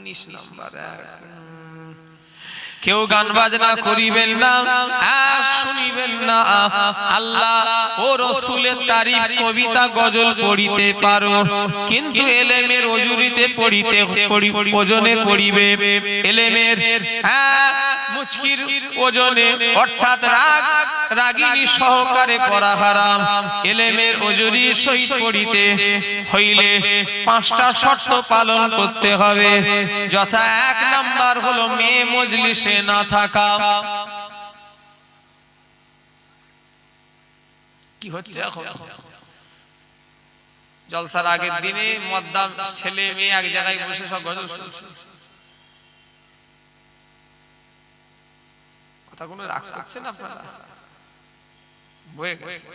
19 নম্বর কেউ গান বাজনা করিবেন না আর শুনিবেন না আল্লাহ ও রাসূলের তারিফ কবিতা গজল পড়িতে পারো কিন্তু ইলমের ওজুরিতে পড়িতে ওজনে পড়িবে ইলমের মুচকির ওজনে অর্থাৎ রাগিনী সহকারে পড়া হারাম ইলমের ওজুরি সহিত পড়িতে হইলে 5টা শর্ত পালন করতে হবে যথা 1 নাম্বার হলো মেয়ে মজলিসে না থাকা কি হচ্ছে এখন জলসার আগের দিনে মদ্দাম ছেলে মেয়ে এক জায়গায় বসে সব গজল শুনছে কথা কোনো রাগ করছেন আপনারা বয়ে গেছে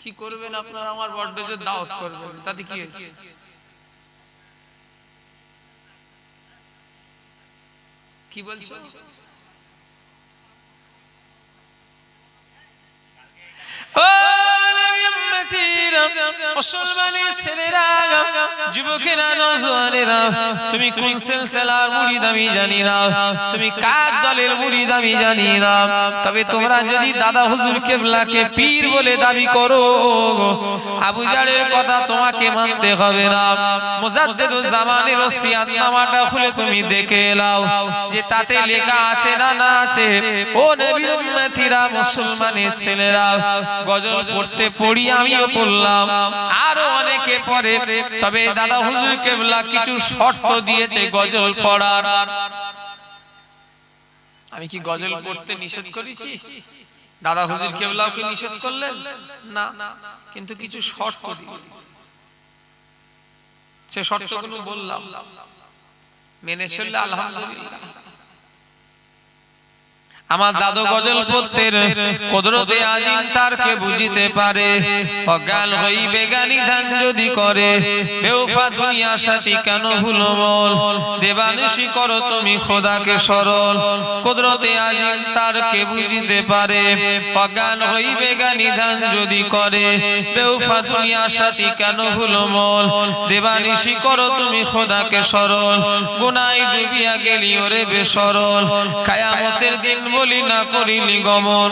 কি করবেন আপনারা আমার বড়দের দাওয়াত করবেন তাতে কি হয়েছে কি বলছো ও নবী উম্মতিরা মুসলমানের ছেলেরা যুবকেরা নওজওয়ানেরা তুমি কোন সিলসিলার মুরিদ আমি জানি না তুমি কার দলের মুরিদ আমি জানি না তবে তোমরা যদি দাদা হুজুর কিবলাকে পীর বলে দাবি করো আবু জারের কথা তোমাকে মানতে হবে না মুজাদ্দিদুল জামানের ওসিয়াতনামাটা খুলে তুমি দেখে নাও যে তাতে লেখা আছে না না আছে ও নবীর উম্মতিরা মুসলমানের ছেলেরা গজল পড়তে পড়ি আমিও পড়লাম আরো অনেকে পড়ে তবে দাদা হুজুর কিবলা কিছু শর্ত দিয়েছে গজল পড়ার আমি কি গজল পড়তে নিষেধ করেছি দাদা হুজুর কিবলাও কি নিষেধ করলেন না কিন্তু কিছু শর্ত দিলেন সে শর্তগুলো বললাম মেনে চললে আলহামদুলিল্লাহ আমার দাদু গজল পড়তে কুদরতে আজিম তার কে বুঝিতে পারে অজ্ঞান হইবে জ্ঞানী ধ্যান যদি করে বেওফা দুনিয়ার সাথী কেন ভুলো মল দেবানিশি করো তুমি খোদাকে স্মরণ কুদরতে আজিম তার কে বুঝিতে পারে অজ্ঞান হইবে জ্ঞানী ধ্যান যদি করে বেওফা দুনিয়ার সাথী কেন ভুলো মল দেবানিশি করো তুমি খোদাকে স্মরণ গুনায় ডুবিয়া গেলি ওরে বেসরল কিয়ামতের দিন বলি না করিলি গমন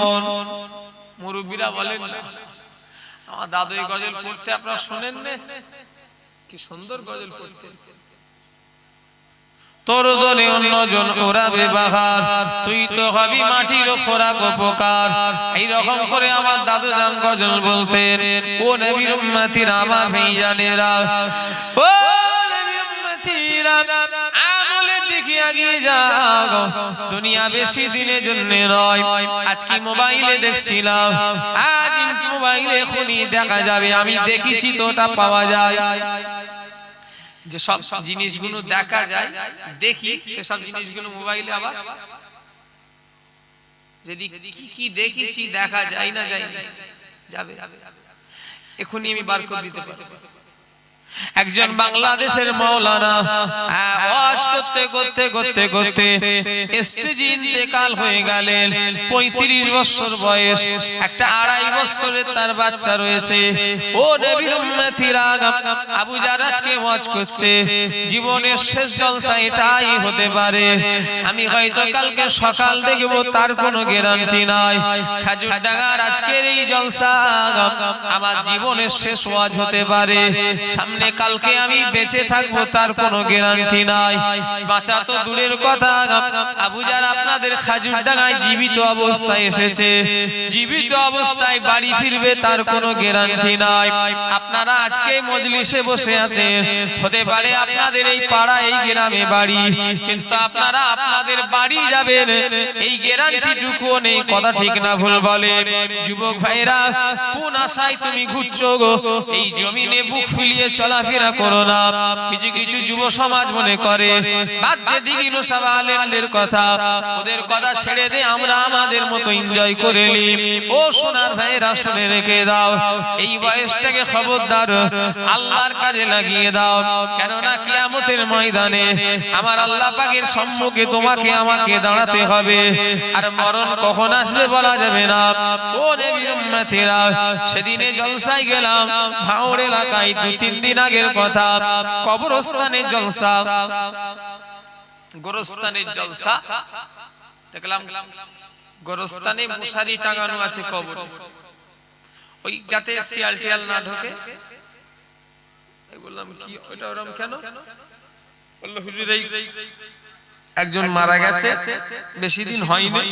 মুরব্বিরা বলেন না আমার দাদু এই গজল পড়তে আপনারা শুনেন না কি সুন্দর গজল পড়তে তোর দলে অন্যজন ওরাবে বাহার তুই তো হবি মাটির খোরাক উপকার এই রকম করে আমার দাদু জান গজল বলতেন ও নবীর উম্মতিরা আমার ভাইজানেরা ও নবীর উম্মতিরা দুনিয়া বেশি দিনের জন্য নয় আজকে মোবাইলে দেখছিলাম আজ মোবাইলে এখনই দেখা যাবে আমি দেখেছি তো ওটা পাওয়া যায় যে সব জিনিসগুলো দেখা যায় দেখি সেসব জিনিসগুলো মোবাইলে আবার যদি কি দেখেছি দেখা যায় না যায় যাবে এখনই আমি বার করে দিতে পারি একজন বাংলাদেশের মাওলানা ওয়াজ করতে স্টেজে ইন্তেকাল হয়ে গেলেন 35 বছর বয়স একটা 2.5 বছরের তার বাচ্চা রয়েছে ও নবীর উম্মতিরা আবু জার আজকে ওয়াজ করছে জীবনের শেষ জলসা এটাই হতে পারে আমি হয়তো কালকে সকাল দেখব তার কোনো গ্যারান্টি নাই খাজুরডাঙ্গার আজকের এই জলসা আমার জীবনের শেষ ওয়াজ হতে পারে সামনে কালকে আমি বেঁচে থাকবো তার কোনো গ্যারান্টি নাই বাঁচা তো দূরের কথা আবু জার আপনাদের খাজুরডাঙ্গায় জীবিত অবস্থায় এসেছে জীবিত অবস্থায় বাড়ি ফিরবে তার কোনো গ্যারান্টি নাই আপনারা আজকে মজলিসে বসে আছেন হতে পারে আপনাদের এই পাড়া এই গ্রামে বাড়ি কিন্তু আপনারা আপনাদের বাড়ি যাবেন এই গ্যারান্টিটুকুও নেই কথা ঠিক না ভুল বলে যুবক ভাইরা কোন আশায় তুমি ঘুরছো গো এই জমিনে বুক ফুলিয়ে চলা চলাফেরা করো না। কিছু কিছু যুব সমাজ মনে করে বাদ দে দিগিনো সব আলেমদের কথা, ওদের কথা ছেড়ে দে, আমরা আমাদের মতো এনজয় করে নি। ও সোনার ভাইরা শুনে রেখে দাও, এই বয়সটাকে খবরদার আল্লাহর কাজে লাগিয়ে দাও, কেননা কিয়ামতের ময়দানে আমার আল্লাহ পাকের সম্মুখে তোমাকে আমাকে দাঁড়াতে হবে, আর মরণ কখন আসবে বলা যাবে না। ও নবীর উম্মতেরা, সেদিনে জলসায় গেলাম ভাঙড় এলাকায়, 2-3 দিন আগের কথা, কবরস্থানের জলসা, গোরস্থানের জলসা দেখলাম। গোরস্থানে মশারি টাঙানো আছে কবর, ওই যাতে শিয়াল টিয়াল না ঢোকে। বললাম কি ওটা ওরকম কেন? বলল হুজুর এই একজন মারা গেছে, বেশি দিন হয়নি,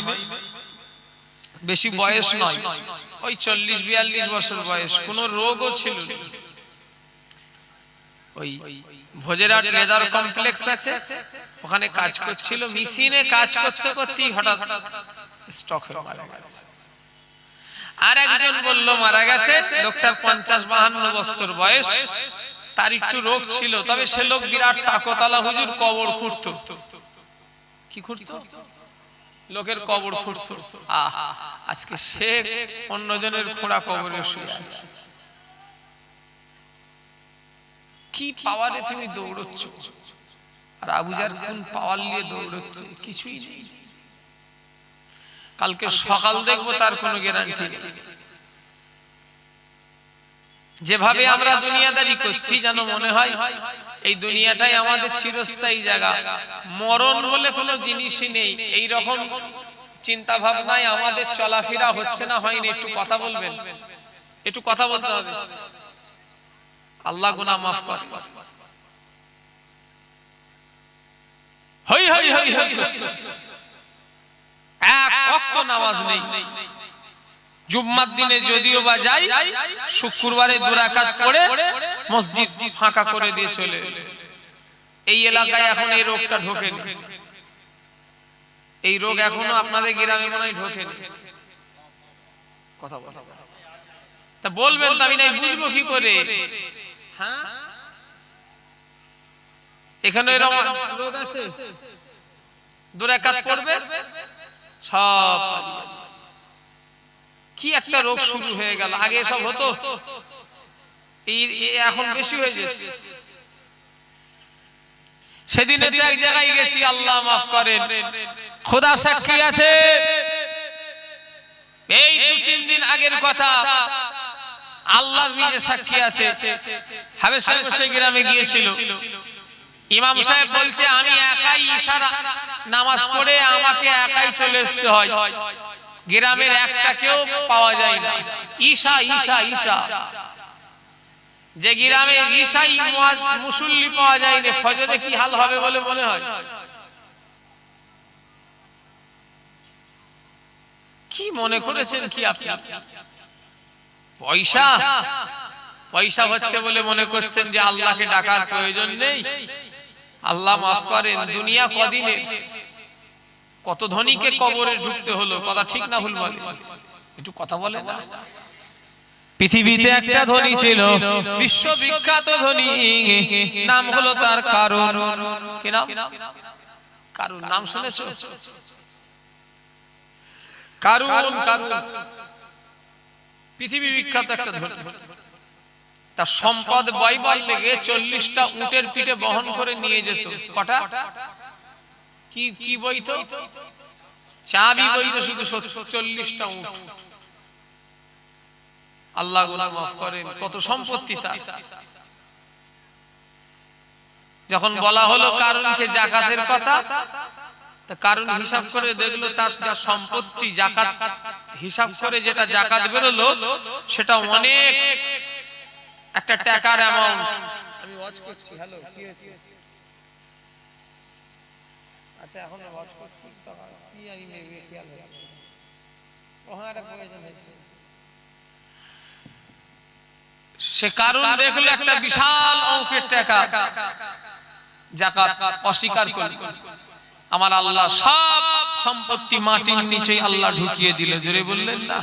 বেশি বয়স নয়, ওই 40-42 বছর বয়স, কোনো রোগও ছিল না। ওই ভোজেরহাট লেদার কমপ্লেক্স আছে, ওখানে কাজ করছিল, মেশিনে কাজ করতে করতেই হঠাৎ স্ট্রোক হয়ে মারা গেছে। আর একজন বলল মারা গেছে, লোকটার 50-52 বছর বয়স, তার একটু রোগ ছিল, তবে সে লোক বিরাট তাকতালা হুজুর, কবর খুঁড়ত। কি খুঁড়ত? লোকের কবর খুঁড়ত। আজকে সে অন্যজনের খোঁড়া কবরে শুয়ে আছে। কি পাওয়ারে তুমি দৌড়চ্ছ, আর আবুজার কোন পাওয়ার নিয়ে দৌড়চ্ছে? কিছুই নেই। কালকে সকাল দেখবো তার কোনো গ্যারান্টি নেই। যেভাবে আমরা দুনিয়াদারি করছি, যেন মনে হয় এই দুনিয়াটাই আমাদের চিরস্থায়ী জায়গা, মরণ বলে কোনো জিনিসই নেই। এই রকম চিন্তা ভাবনায় আমাদের চলাফেরা হচ্ছে না, হয়নি। একটু কথা বলবেন, একটু কথা বলতে হবে। আল্লাহ গুনাহ মাফ করে। হই হই হই হই করছে, এক ওয়াক্ত নামাজ নেই। জুম্মার দিনে যদিও বা যাই, শুক্রবারে 2 রাকাত পড়ে মসজিদ ফাঁকা করে দিয়ে চলে। এই এলাকায় এখন এই রোগটা ঢোকেনি, এই রোগ এখনো আপনাদের গ্রামে মনে হয় ঢোকেনি। কথা বল, তা বলবেন তো, আমি নাই বুঝবো কি করে? হ্যাঁ, এখানে এরকম রোগ আছে, 2 রাকাত পড়বে সব কি একটা রোগ শুরু হয়ে গেল। আগে সব হতো, এখন বেশি হয়ে যাচ্ছে। সেদিনে তো এক জায়গায় গেছি, আল্লাহ মাফ করেন, খোদা সাক্ষী আছে, এই 2-3 দিন আগের কথা, আল্লাহ নিজে সাক্ষী আছে। হাবেশা সেই গ্রামে গিয়েছিল, ইমাম সাহেব বলছে আমি একাই ইশারা নামাজ পড়ে আমাকে একাই চলে আসতে হয়, গ্রামের একটা কেউ পাওয়া যায় না। ঈশা ঈশা ঈশা, যে গ্রামে ঈশাই মুসল্লি পাওয়া যায় না, ফজরে কি হাল হবে বলে মনে হয়? কি মনে করেছেন কি আপনি? পয়সা পয়সা হচ্ছে বলে মনে করছেন যে আল্লাহকে ডাকার প্রয়োজন নেই? আল্লাহ মাফ করেন, দুনিয়া কদিনের, কত ধনীকে কবরে ঢুকতে হলো। কথা ঠিক না ভুল বলে? একটু কথা বলে না। পৃথিবীতে একটা ধনী ছিল, বিশ্ববিখ্যাত ধনী, নাম হলো তার কারুন। কি নাম? কারুন। নাম শুনেছো? কারুন, কারুন পৃথিবী বিখ্যাত একটা ধনী। তার সম্পদ বইবার লেগে 40টা উটের পিঠে বহন করে নিয়ে যেত। কটা? কি কি বইতো? চাবি বইতো শুধু 40টা উট। আল্লাহ গুনাহ মাফ করেন, কত সম্পত্তি তার। যখন বলা হলো কারুনকে যাকাতের কথা, তা কারুন হিসাব করে দেখলো তার যা সম্পত্তি, যাকাত হিসাব করে যেটা যাকাত বেরোলো, সেটা অনেক একটা টাকার অ্যামাউন্ট। আমি ওয়াচ করছি। হ্যালো, কি হয়েছে? আচ্ছা, এখন ওয়াচ করছি, কি জানি মেয়ে খেয়াল হচ্ছে, ওখানে প্রয়োজন হয়েছে। সে কারণ দেখলো একটা বিশাল অঙ্কের টাকা, যাকাত অস্বীকার করল। আমার আল্লাহ সব সম্পত্তি মাটির নিচে আল্লাহ ঢুকিয়ে দিল। জোরে বললেন না?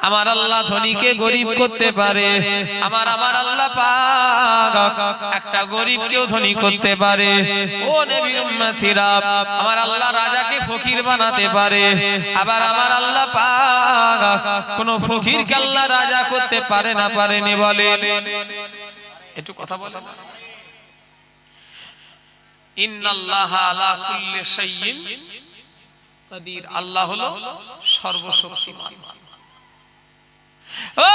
আমার আল্লাহ ধনীকে গরিব করতে পারে, আমার আল্লাহ পাক একটা গরিবকেও ধনী করতে পারে। ও নবীর উম্মতিরা, আমার আল্লাহ রাজাকে ফকির বানাতে পারে, আবার আমার আল্লাহ পাক কোন ফকিরকে আল্লাহ রাজা করতে পারে না পারেনি বলে? একটু কথা বলে। ইন্নাল্লাহা আলা কুল্লি শাইইন কাদির, আল্লাহ হলো সর্বশক্তিমান। ও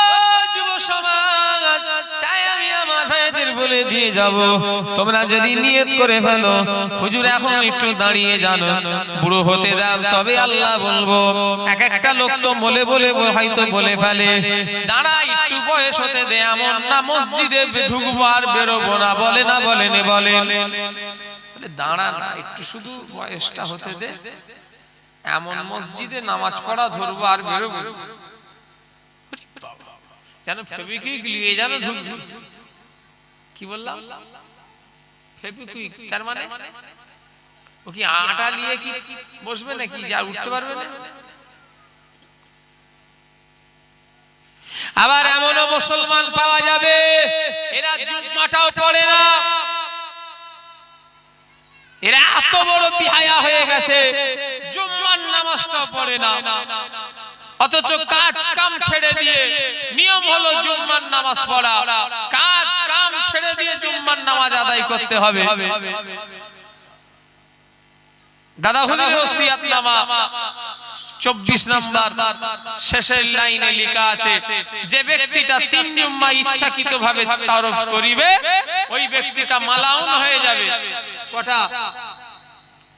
যুব সমাজ, তাই আমি আমার ভাইদের বলে দিয়ে যাব, তোমরা যদি নিয়ত করে ফেলো হুজুর এখন একটু দাঁড়িয়ে জানো, বুড়ো হতে দাও তবে আল্লাহ বলবো। এক একটা লোক তো বলে বলে হয়তো বলে ফেলে, দাঁড়া একটু বয়স হতে দে, এমন না মসজিদে ঢুকবো আর বেরোবো না, বলে না বলেনি? বলে দাঁড়া না একটু, শুধু বয়সটা হতে দে, এমন মসজিদে নামাজ পড়া ধরবো আর বেরোবো, যেন ফেবিকুইক নিয়ে যেন ঢুকবো। কি বললাম? ফেবিকুইক তার মানে ও কি আটা নিয়ে কি বসবে নাকি, যা উঠতে পারবে না? আবার এমনও মুসলমান পাওয়া যাবে এরা জুম্মাটাও পড়ে না, এরা এত বড় বিহায়া হয়ে গেছে জুম্মার নামাজটাও পড়ে না, অথচ কাজ কাম ছেড়ে দিয়ে, নিয়ম হলো জুম্মার নামাজ পড়া, কাজ কাম ছেড়ে দিয়ে জুম্মার নামাজ আদায় করতে হবে। দাদা হুজুর ওসিয়াতনামা 24 নাম্বার শেষের লাইনে লেখা আছে, যে ব্যক্তিটা 3 জুম্মা ইচ্ছাকৃতভাবে তারফ করিবে ওই ব্যক্তিটা মালাউন হয়ে যাবে। কটা?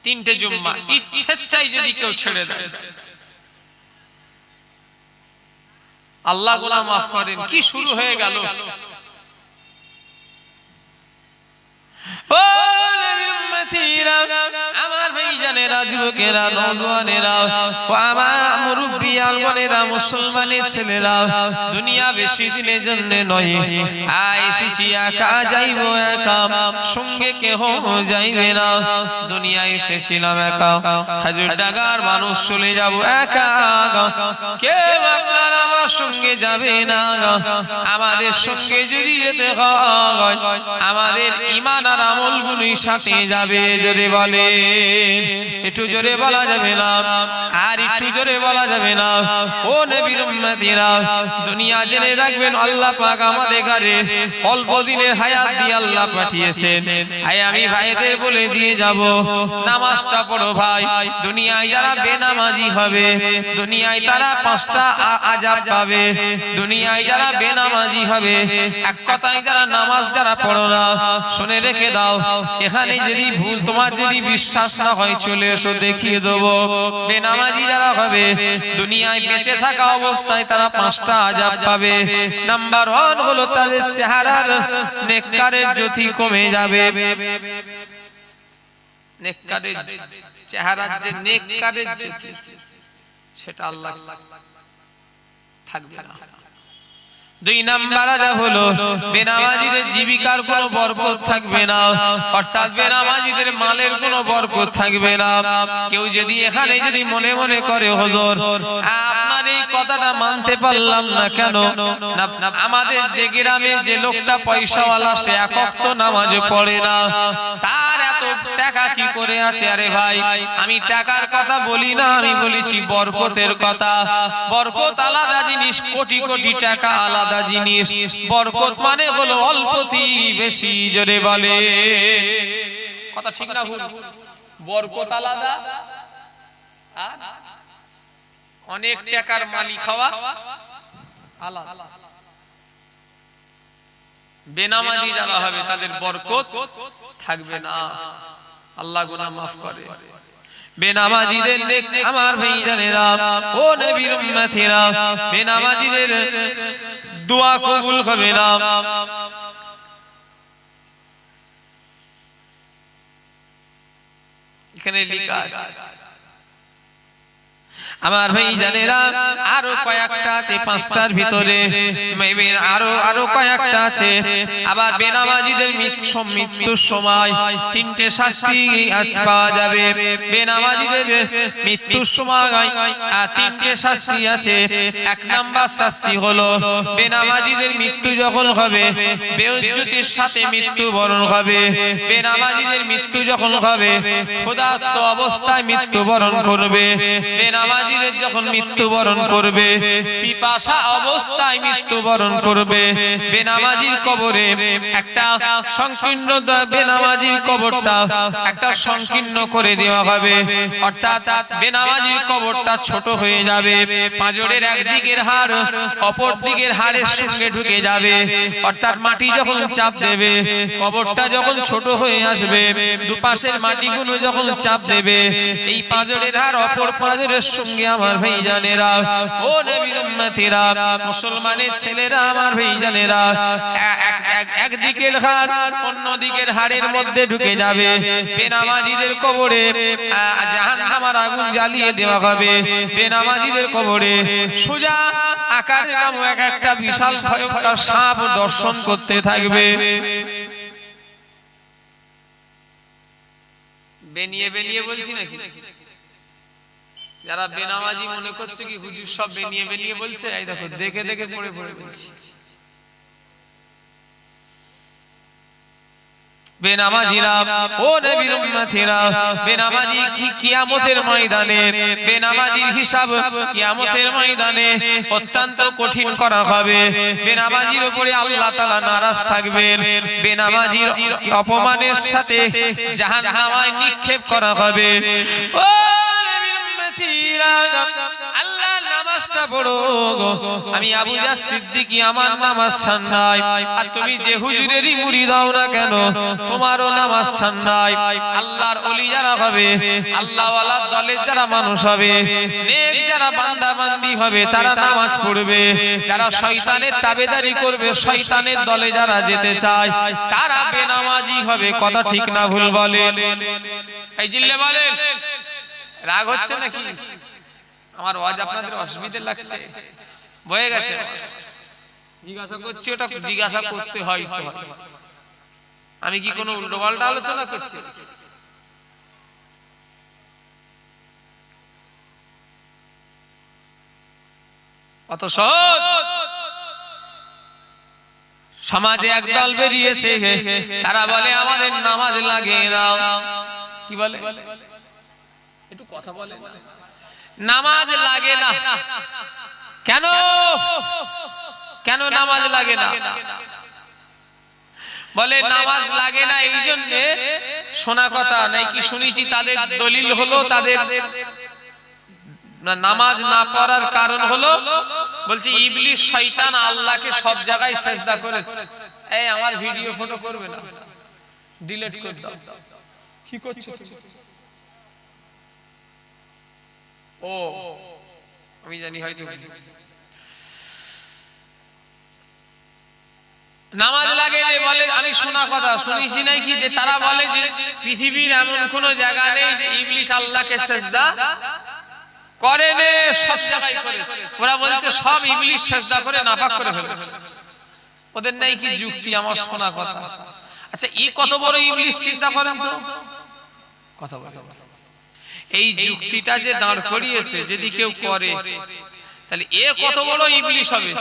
3টে জুম্মা ইচ্ছায় যদি কেউ ছেড়ে দেয়, আল্লাহ গুনাহ মাফ করেন। কি শুরু হয়ে গেল! ও নবীর উম্মতিরা, আমার ভাইজানেরা, যুবকেরা, নওজওয়ানেরা, ও আমার মুরব্বিয়ান বোনেরা, মুসলমানের ছেলেরা, দুনিয়া বেশি দিনের জন্য নয়, এসেছি একা যাইবো একা, সঙ্গে কেহ যাইবে না। দুনিয়া এসেছিলাম একা, হাজুর ডাগার মানুষ চলে যাব একা, কেউ আপনার আমার সঙ্গে যাবে না। আমাদের সঙ্গে যদি যেতে হয় আমাদের ঈমান আর আমলগুলোই সাথে যাবে। যদি বলে একটু জোরে বলা যাবে না, আর একটু জোরে বলা যাবে না। ও নবীর উম্মতিরা, দুনিয়া জেনে রাখবেন আল্লাহ পাক আমাদের ঘরে অল্প দিনের হায়াত দিয়ে আল্লাহ পাঠিয়েছেন। আমি ভাইদের বলে দিয়ে যাব, নামাজটা পড়ো ভাই। দুনিয়ায় যারা বেনামাজি হবে, দুনিয়ায় তারা 5টা আযাব পাবে। দুনিয়ায় যারা বেনামাজি হবে, এক কথায় যারা নামাজ যারা পড়ো না, শুনে রেখে দাও, এখানে যদি ভুল তোমার যদি বিশ্বাস না হয় চলে এসো, দেখিয়ে দেবো। বেনামাজি যারা হবে দুনিয়ায় বেঁচে থাকা অবস্থায় তারা 5টা আযাব পাবে। নাম্বার 1 হলো তাদের চেহারার নেককারের জ্যোতি কমে যাবে। নেককারের চেহারার যে নেককারের জ্যোতি, সেটা আল্লাহ থাকবে না। 2 নাম্বার আযাব হলো বেনামাজিদের জীবিকার কোনো বরকত থাকবে না, অর্থাৎ বেনামাজিদের মালের কোনো বরকত থাকবে না। কেউ যদি এখানে যদি মনে মনে করে হুজুর আপনার এই কথাটা মানতে পারলাম না কেন, আমাদের যে গ্রামে যে লোকটা পয়সাওয়ালা সে এক ওয়াক্ত নামাজ পড়ে না, তার এত টাকা কি করে আছে? আরে ভাই, আমি টাকার কথা বলি না, আমি বলেছি বরকতের কথা। বরকত আলাদা জিনিস, কোটি কোটি টাকা আলাদা জিনিস। বরকত মানে হলো অল্পতি বেশি। জোরে বলে কথা ঠিক না ভুল? বরকত আলাদা, আর অনেক টাকার মালিক হওয়া আলাদা। বেনামাজি যারা হবে তাদের বরকত থাকবে না, আল্লাহ গুনাহ মাফ করে। বেনামাজিদের নেক আমার ভাইজানেরা, ও নবীর উম্মতিরা, বেনামাজিদের দোয়া কবুল হবে না। এখানে লেখা আছে আমার ভাই জানেরা আরো কয়েকটা আছে, পাঁচটার ভিতরে আরো কয়েকটা আছে। আবার বেনামাজিদের মৃত্যুর সময় তিনটে শাস্তি আজ পাওয়া যাবে। বেনামাজিদের মৃত্যুর সময় তিনটে শাস্তি আছে। এক নাম্বার শাস্তি হলো বেনামাজিদের মৃত্যু যখন হবে বেইজ্জতির সাথে মৃত্যুবরণ হবে। বেনামাজিদের মৃত্যু যখন হবে ক্ষুধার্ত অবস্থায় মৃত্যুবরণ করবে। বেনামাজিদের যখন মৃত্যুবরণ করবে পিপাসা অবস্থায় মৃত্যুবরণ করবে। বেনামাজির কবরে একটা সংকীর্ণ, বেনামাজির কবরটা একটা সংকীর্ণ করে দেওয়া হবে, অর্থাৎ বেনামাজির কবরটা ছোট হয়ে যাবে। পাঁজরের একদিকের হাড় অপর দিকের হাড়ের সঙ্গে ঢুকে যাবে, অর্থাৎ মাটি যখন চাপ দেবে কবরটা যখন ছোট হয়ে আসবে, দুপাশের মাটিগুলো যখন চাপ দেবে এই পাঁজরের হাড় অপর পাঁজরের সঙ্গে আমার ভাইজানেরা, ও নবীর উম্মতিরা, মুসলমানের ছেলেরা, আমার ভাইজানেরা, একদিকের হাড় অন্য দিকের হাড়ের মধ্যে ঢুকে যাবে। বেনামাজিদের কবরে জাহান্নামের আগুন জ্বালিয়ে দেওয়া হবে। বেনামাজিদের কবরে সোজা আকারের নাম একটা বিশাল ভয়ঙ্কর সাপ দর্শন করতে থাকবে। বেনিয়ে বেনিয়ে বলছি নাকি? যারা বেনামাজি মনে করছে কি হুজুর সব বেনিয়ে বেনিয়ে বলছে, এই দেখো দেখে দেখে পড়ে পড়ে বলছি। বেনামাজিরা, ও নবীর উম্মতিরা, বেনামাজি কি কিয়ামতের ময়দানে বেনামাজির হিসাব কিয়ামতের ময়দানে অত্যন্ত কঠিন করা হবে। বেনামাজির উপরে আল্লাহ তাআলা নারাজ থাকবেন। বেনামাজির অপমানের সাথে জাহান্নামায় নিক্ষেপ করা হবে। ও নবীর উম্মতিরা, আল্লাহ নামাজটা পড়ো। আমি আবু জার সিদ্দিকী, আমার নামাজ ছাড় নাই, আর তুমি যে হুজুরেরই মুরিদ হও না কেন তোমারও নামাজ ছাড় নাই। আল্লাহর ওলি যারা হবে, আল্লাহ ওয়ালার দলের যারা মানুষ হবে, নেক যারা বান্দা বান্দি হবে তারা নামাজ পড়বে। যারা শয়তানের তাবেদারি করবে, শয়তানের দলে যারা যেতে চায় তারা বেনামাজি হবে। কথা ঠিক না ভুল বলেন? এই জিল্লে বলেন, রাগ হচ্ছে নাকি? আমার ওয়াজ আপনাদের অসুবিধা লাগছে? বয়ে গেছে? জিজ্ঞাসা করছি, ওটা জিজ্ঞাসা করতে হয়। আমি কি কোনো উল্টোপাল্টা আলোচনা করছি? অত সহজ সমাজে একদল বেরিয়েছে, তারা বলে আমাদের নামাজ লাগে না। কি বলে? একটু কথা বলে। নামাজ লাগে না কেন? কেন নামাজ লাগে না? বলে নামাজ লাগে না এই জন্য, শোনা কথা নাকি শুনেছি, তাদের দলিল হলো তাদের নামাজ না পড়ার কারণ হলো, বলছে ইবলিস শয়তান আল্লাহকে সব জায়গায় সেজদা করেছে। এই আমার ভিডিও ফটো করবে না, ডিলিট করে দাও। কি করছো তুমি? ও আমি জানি হয়তো নামাজ লাগে না বলে। আমি শোনা কথা শুনেছি নাকি যে তারা বলে যে পৃথিবীর এমন কোন জায়গা নেই যে ইবলিস আল্লাহকে সেজদা করে না, সব জায়গায় করেছে। ওরা বলছে সব ইবলিস সেজদা করে নাপাক করে ফেলেছে। ওদের নাই কি যুক্তি? আমার শোনা কথা। আচ্ছা, এই কত বড় ইবলিস চিন্তা করেন তো। কথা বলে এই যুক্তিটা যে দাঁড় করিয়েছে, যদি কেউ করে তাহলে এ কত বড় ইবলিস হবে।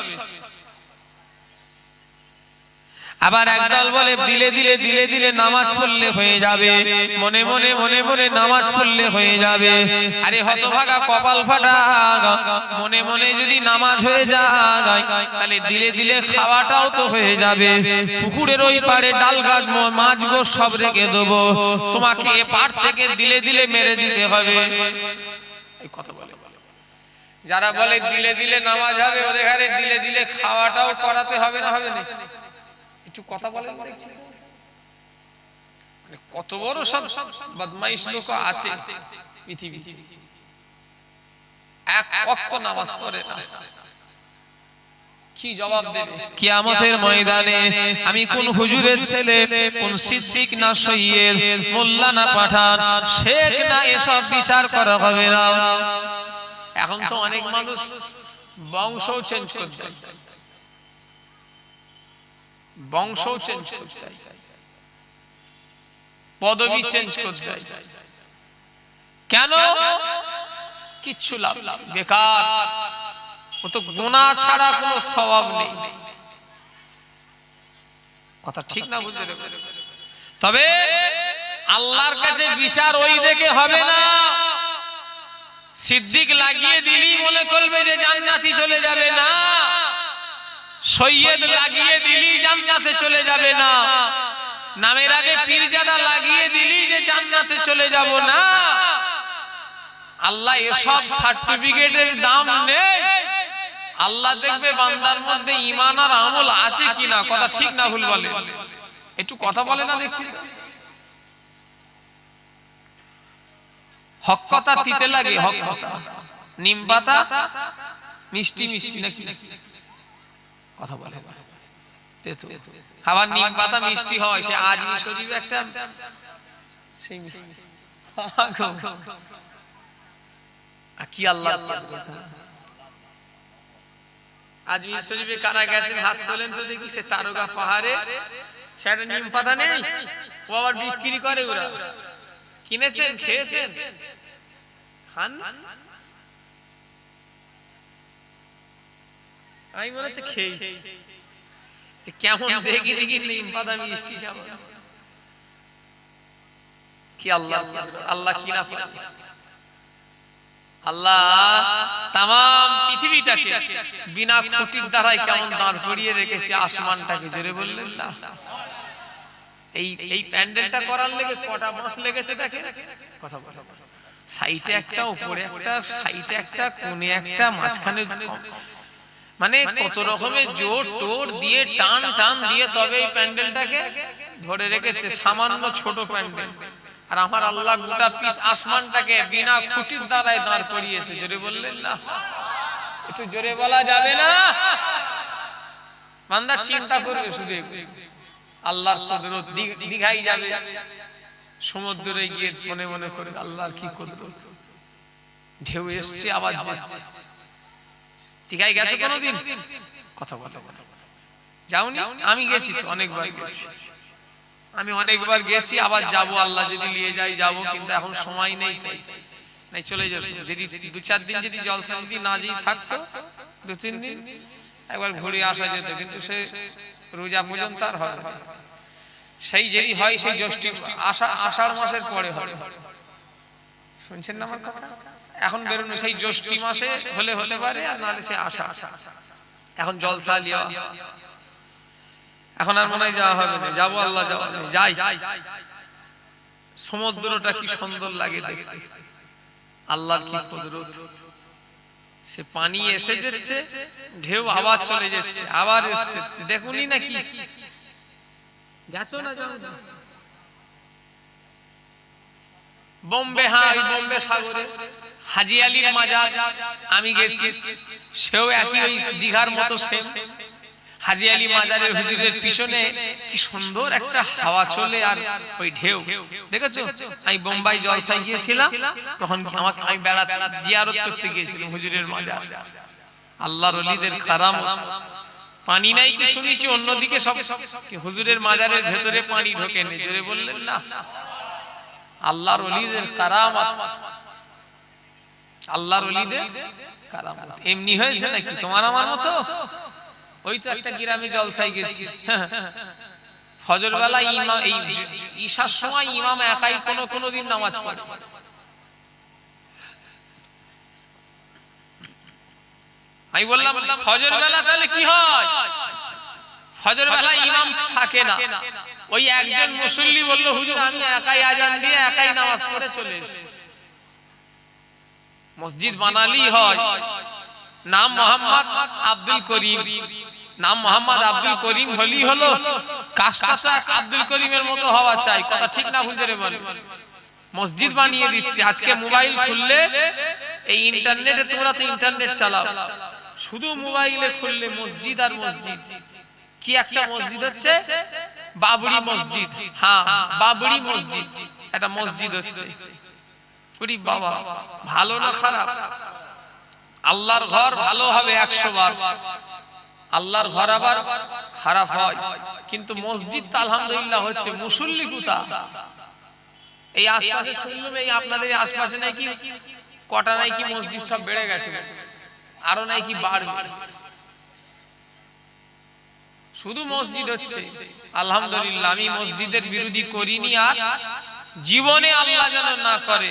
আবার একদল বলে দিলে দিলে দিলে দিলে নামাজ পড়লে হয়ে যাবে, মনে মনে মনে মনে নামাজ পড়লে হয়ে যাবে। আরে হতভাগা কপাল ফাটা, মনে মনে যদি নামাজ হয়ে যায় তাহলে দিলে দিলে খাওয়াটাও তো হয়ে যাবে। পুকুরের ওই পারে ডাল গাছ মাছ গো সব রেখে দেবো, তোমাকে এ পার থেকে দিলে দিলে মেরে দিতে হবে। এই কথা বলে যারা বলে দিলে দিলে নামাজ হবে, ওদের ঘরে দিলে দিলে খাওয়াটাও করাতে হবে না? হবে না? একটু কথা বলেন দেখছি। কত বড় সব বদমাইশ লোক আছে পৃথিবীতে, এক ওয়াক্ত নামাজ পড়ে না। কি জবাব দেবে কিয়ামতের ময়দানে? আমি কোন হুজুরের ছেলে, কোন সিদ্দিক না সৈয়দ, মোল্লা না পাঠান, শেখ না, এসব বিচার করা হবে না। এখন তো অনেক মানুষ বংশও চেঞ্জ করতে দেয়, বংশও চেঞ্জ করতে দেয়, পদবি চেঞ্জ করতে দেয়। কেন? কিচ্ছু লাভ নেই, বেকার। ও তো গুনাহ ছাড়া কোনো সওয়াব নেই। কথা ঠিক না? বুঝতে পেরেছেন? তবে আল্লাহর কাছে বিচার ওই দেখে হবে না সিদ্দিক লাগিয়ে দিলি মনে করবে যে জান্নাতি চলে যাবে না, সৈয়দ লাগিয়ে দিলি জান্নাতে চলে যাবে না, নামের আগে পীরজাদা লাগিয়ে দিলি যে জান্নাতে চলে যাব না। আল্লাহ এসব সার্টিফিকেটের দাম নেই। আল্লাহ দেখবে বান্দার মধ্যে ঈমান আর আমল আছে কিনা। কথা ঠিক না ভুল বলে? একটু কথা বলে না দেখছি। হক কথা তিতে লাগে, হক কথা। নিম পাতা মিষ্টি মিষ্টি নাকি? কথা বলে তেতো। আবার নিম পাতা মিষ্টি হয়, সে আজমি শরীফ একটা সেই কি আল্লাহ। আজমির শরীফে কারা গেছেন হাত তোলেন তো দেখি। সে তারকা পাহাড়ে সেটা নিম পাতা নেই, ও আবার বিক্রি করে। ওরা কিনেছেন, খেয়েছেন, খান। আমি মনে হচ্ছে খেয়েছি, কেমন দেখি দেখি নিম পাতা মিষ্টি খাবো। কি আল্লাহ, আল্লাহ কি না পারে। আল্লাহ তামাম পৃথিবীটাকে বিনা খুঁটির দ্বারাই কেমন দাঁড় করিয়ে রেখেছে, আসমানটাকে। জোরে বললেন না? এই প্যান্ডেলটা করার লেগে কটা বাঁশ লেগেছে দেখে। কথা বলো, সাইডে একটা, উপরে একটা, সাইডে একটা, কোণে একটা, মাঝখানে, মানে কত রকমের জোর টোর দিয়ে টান টান দিয়ে তবে এই প্যান্ডেলটাকে ধরে রেখেছে। সামান্য ছোট প্যান্ডেল, আর আমার আল্লাহ গোটা পিচ আসমানটাকে বিনা খুঁটির দ্বারাই দাঁড় করিয়েছে। জোরে বললেন না? একটু জোরে বলা যাবে না? বান্দা চিন্তা করবে শুধু আল্লাহর কুদরত। দীঘাই যাবে, সমুদ্রে গিয়ে মনে মনে করবে আল্লাহর কি কুদরত। ঢেউ এসছে আবার যাচ্ছে। দীঘায় গেছো কোনোদিন? কথা কথা কথা যাওনি? আমি গেছি তো, অনেকবার গেছি। আমি অনেকবার গেছি, আবার যাব, আল্লাহ যদি নিয়ে যায় যাব। কিন্তু এখন সময় নেই, তাই নাই চলে যেত। যদি 2-4 দিন যদি জলসা যদি না যেই থাকতো, 2-3 দিন একবার ঘুরে আসা যেত। কিন্তু সে রোজা পর্যন্ত আর হয় না। সেই যদি হয় সেই জ্যৈষ্ঠ আষাঢ় মাসের পরে হবে। শুনছেন না আমার কথা? এখন বেরোনো সেই জ্যৈষ্ঠ মাসে হলে হতে পারে, আর নাহলে সে আষাঢ়। এখন জলসা লিয়া, এখন আর মনে হয় যাওয়া হবে না। যাবো, আল্লাহ যাওয়া যাই। সমুদ্রটা কি সুন্দর লাগে দেখতে, আল্লাহর কি কুদরত। সে পানি এসে যাচ্ছে, ঢেউ আবার চলে যাচ্ছে, আবার এসছে। দেখুনি নাকি? গেছো না? বোম্বে, হ্যাঁ বোম্বে সাগরে হাজী আলীর মাজার আমি গেছি। সেও একই ওই দীঘার মতো সেম। হাজী আলী মাজারের হুজুরের পিছনে কি সুন্দর একটা হাওয়া চলে, আর ওই ঢেউ দেখেছো? আমি বোম্বাই জলসায় গিয়েছিলাম, তখন আমি বেড়াতে জিয়ারত করতে গিয়েছিলাম হুজুরের মাজার। আল্লাহর ওলিদের কারামত। পানি নাই কি শুনেছি, অন্যদিকে সব হুজুরের মাজারের ভেতরে পানি ঢোকে নি। জোরে বললেন না? আল্লাহর ওলিদের কারামত, আল্লাহর ওলিদের কারামত। এমনি হয়েছে নাকি তোমার আমার মতো? ওই তো একটা গ্রামে জলসায় গেছি, ফজর বেলা ইমাম, এই ঈশার সময় ইমাম একাই কোনো দিন নামাজ পড়ে। আমি বললাম ফজর বেলা তাহলে কি হয়? ফজর বেলা ইমাম থাকে না। ওই একজন মুসল্লি বলল, হুজুর আমি একাই আজান দিয়ে একাই নামাজ পড়ে চলে এসেছি। মসজিদ বানালি হয়, নাম মোহাম্মদ আব্দুল করিম, নাম মোহাম্মদ আব্দুল করিম হলি হলো, কাজটা আব্দুল করিমের মতো হওয়া চাই। কথা ঠিক না ভুল করে বলে? মসজিদ বানিয়ে দিচ্ছে। আজকে মোবাইল খুললে এই ইন্টারনেটে, তোমরা তো ইন্টারনেট চালাও, শুধু মোবাইলে খুললে মসজিদ আর মসজিদ। কি একটা মসজিদ হচ্ছে? বাবরি মসজিদ। হ্যাঁ, বাবরি মসজিদ একটা মসজিদ হচ্ছে। ওরে বাবা, ভালো না খারাপ? আল্লাহর ঘর ভালো হবে 100 বার, আল্লাহর ঘর আবার খারাপ হয়, কিন্তু মসজিদ তো আলহামদুলিল্লাহ হচ্ছে। মুসল্লি কোথা? এই আশপাশে শুনলাম, এই আপনাদের আশপাশে নাকি কটা নাকি মসজিদ সব বেড়ে গেছে, আরো নাকি বাড়বে। শুধু মসজিদ হচ্ছে। আলহামদুলিল্লাহ, আমি মসজিদের বিরোধী করিনি, আর জীবনে আল্লাহ যেন না করে।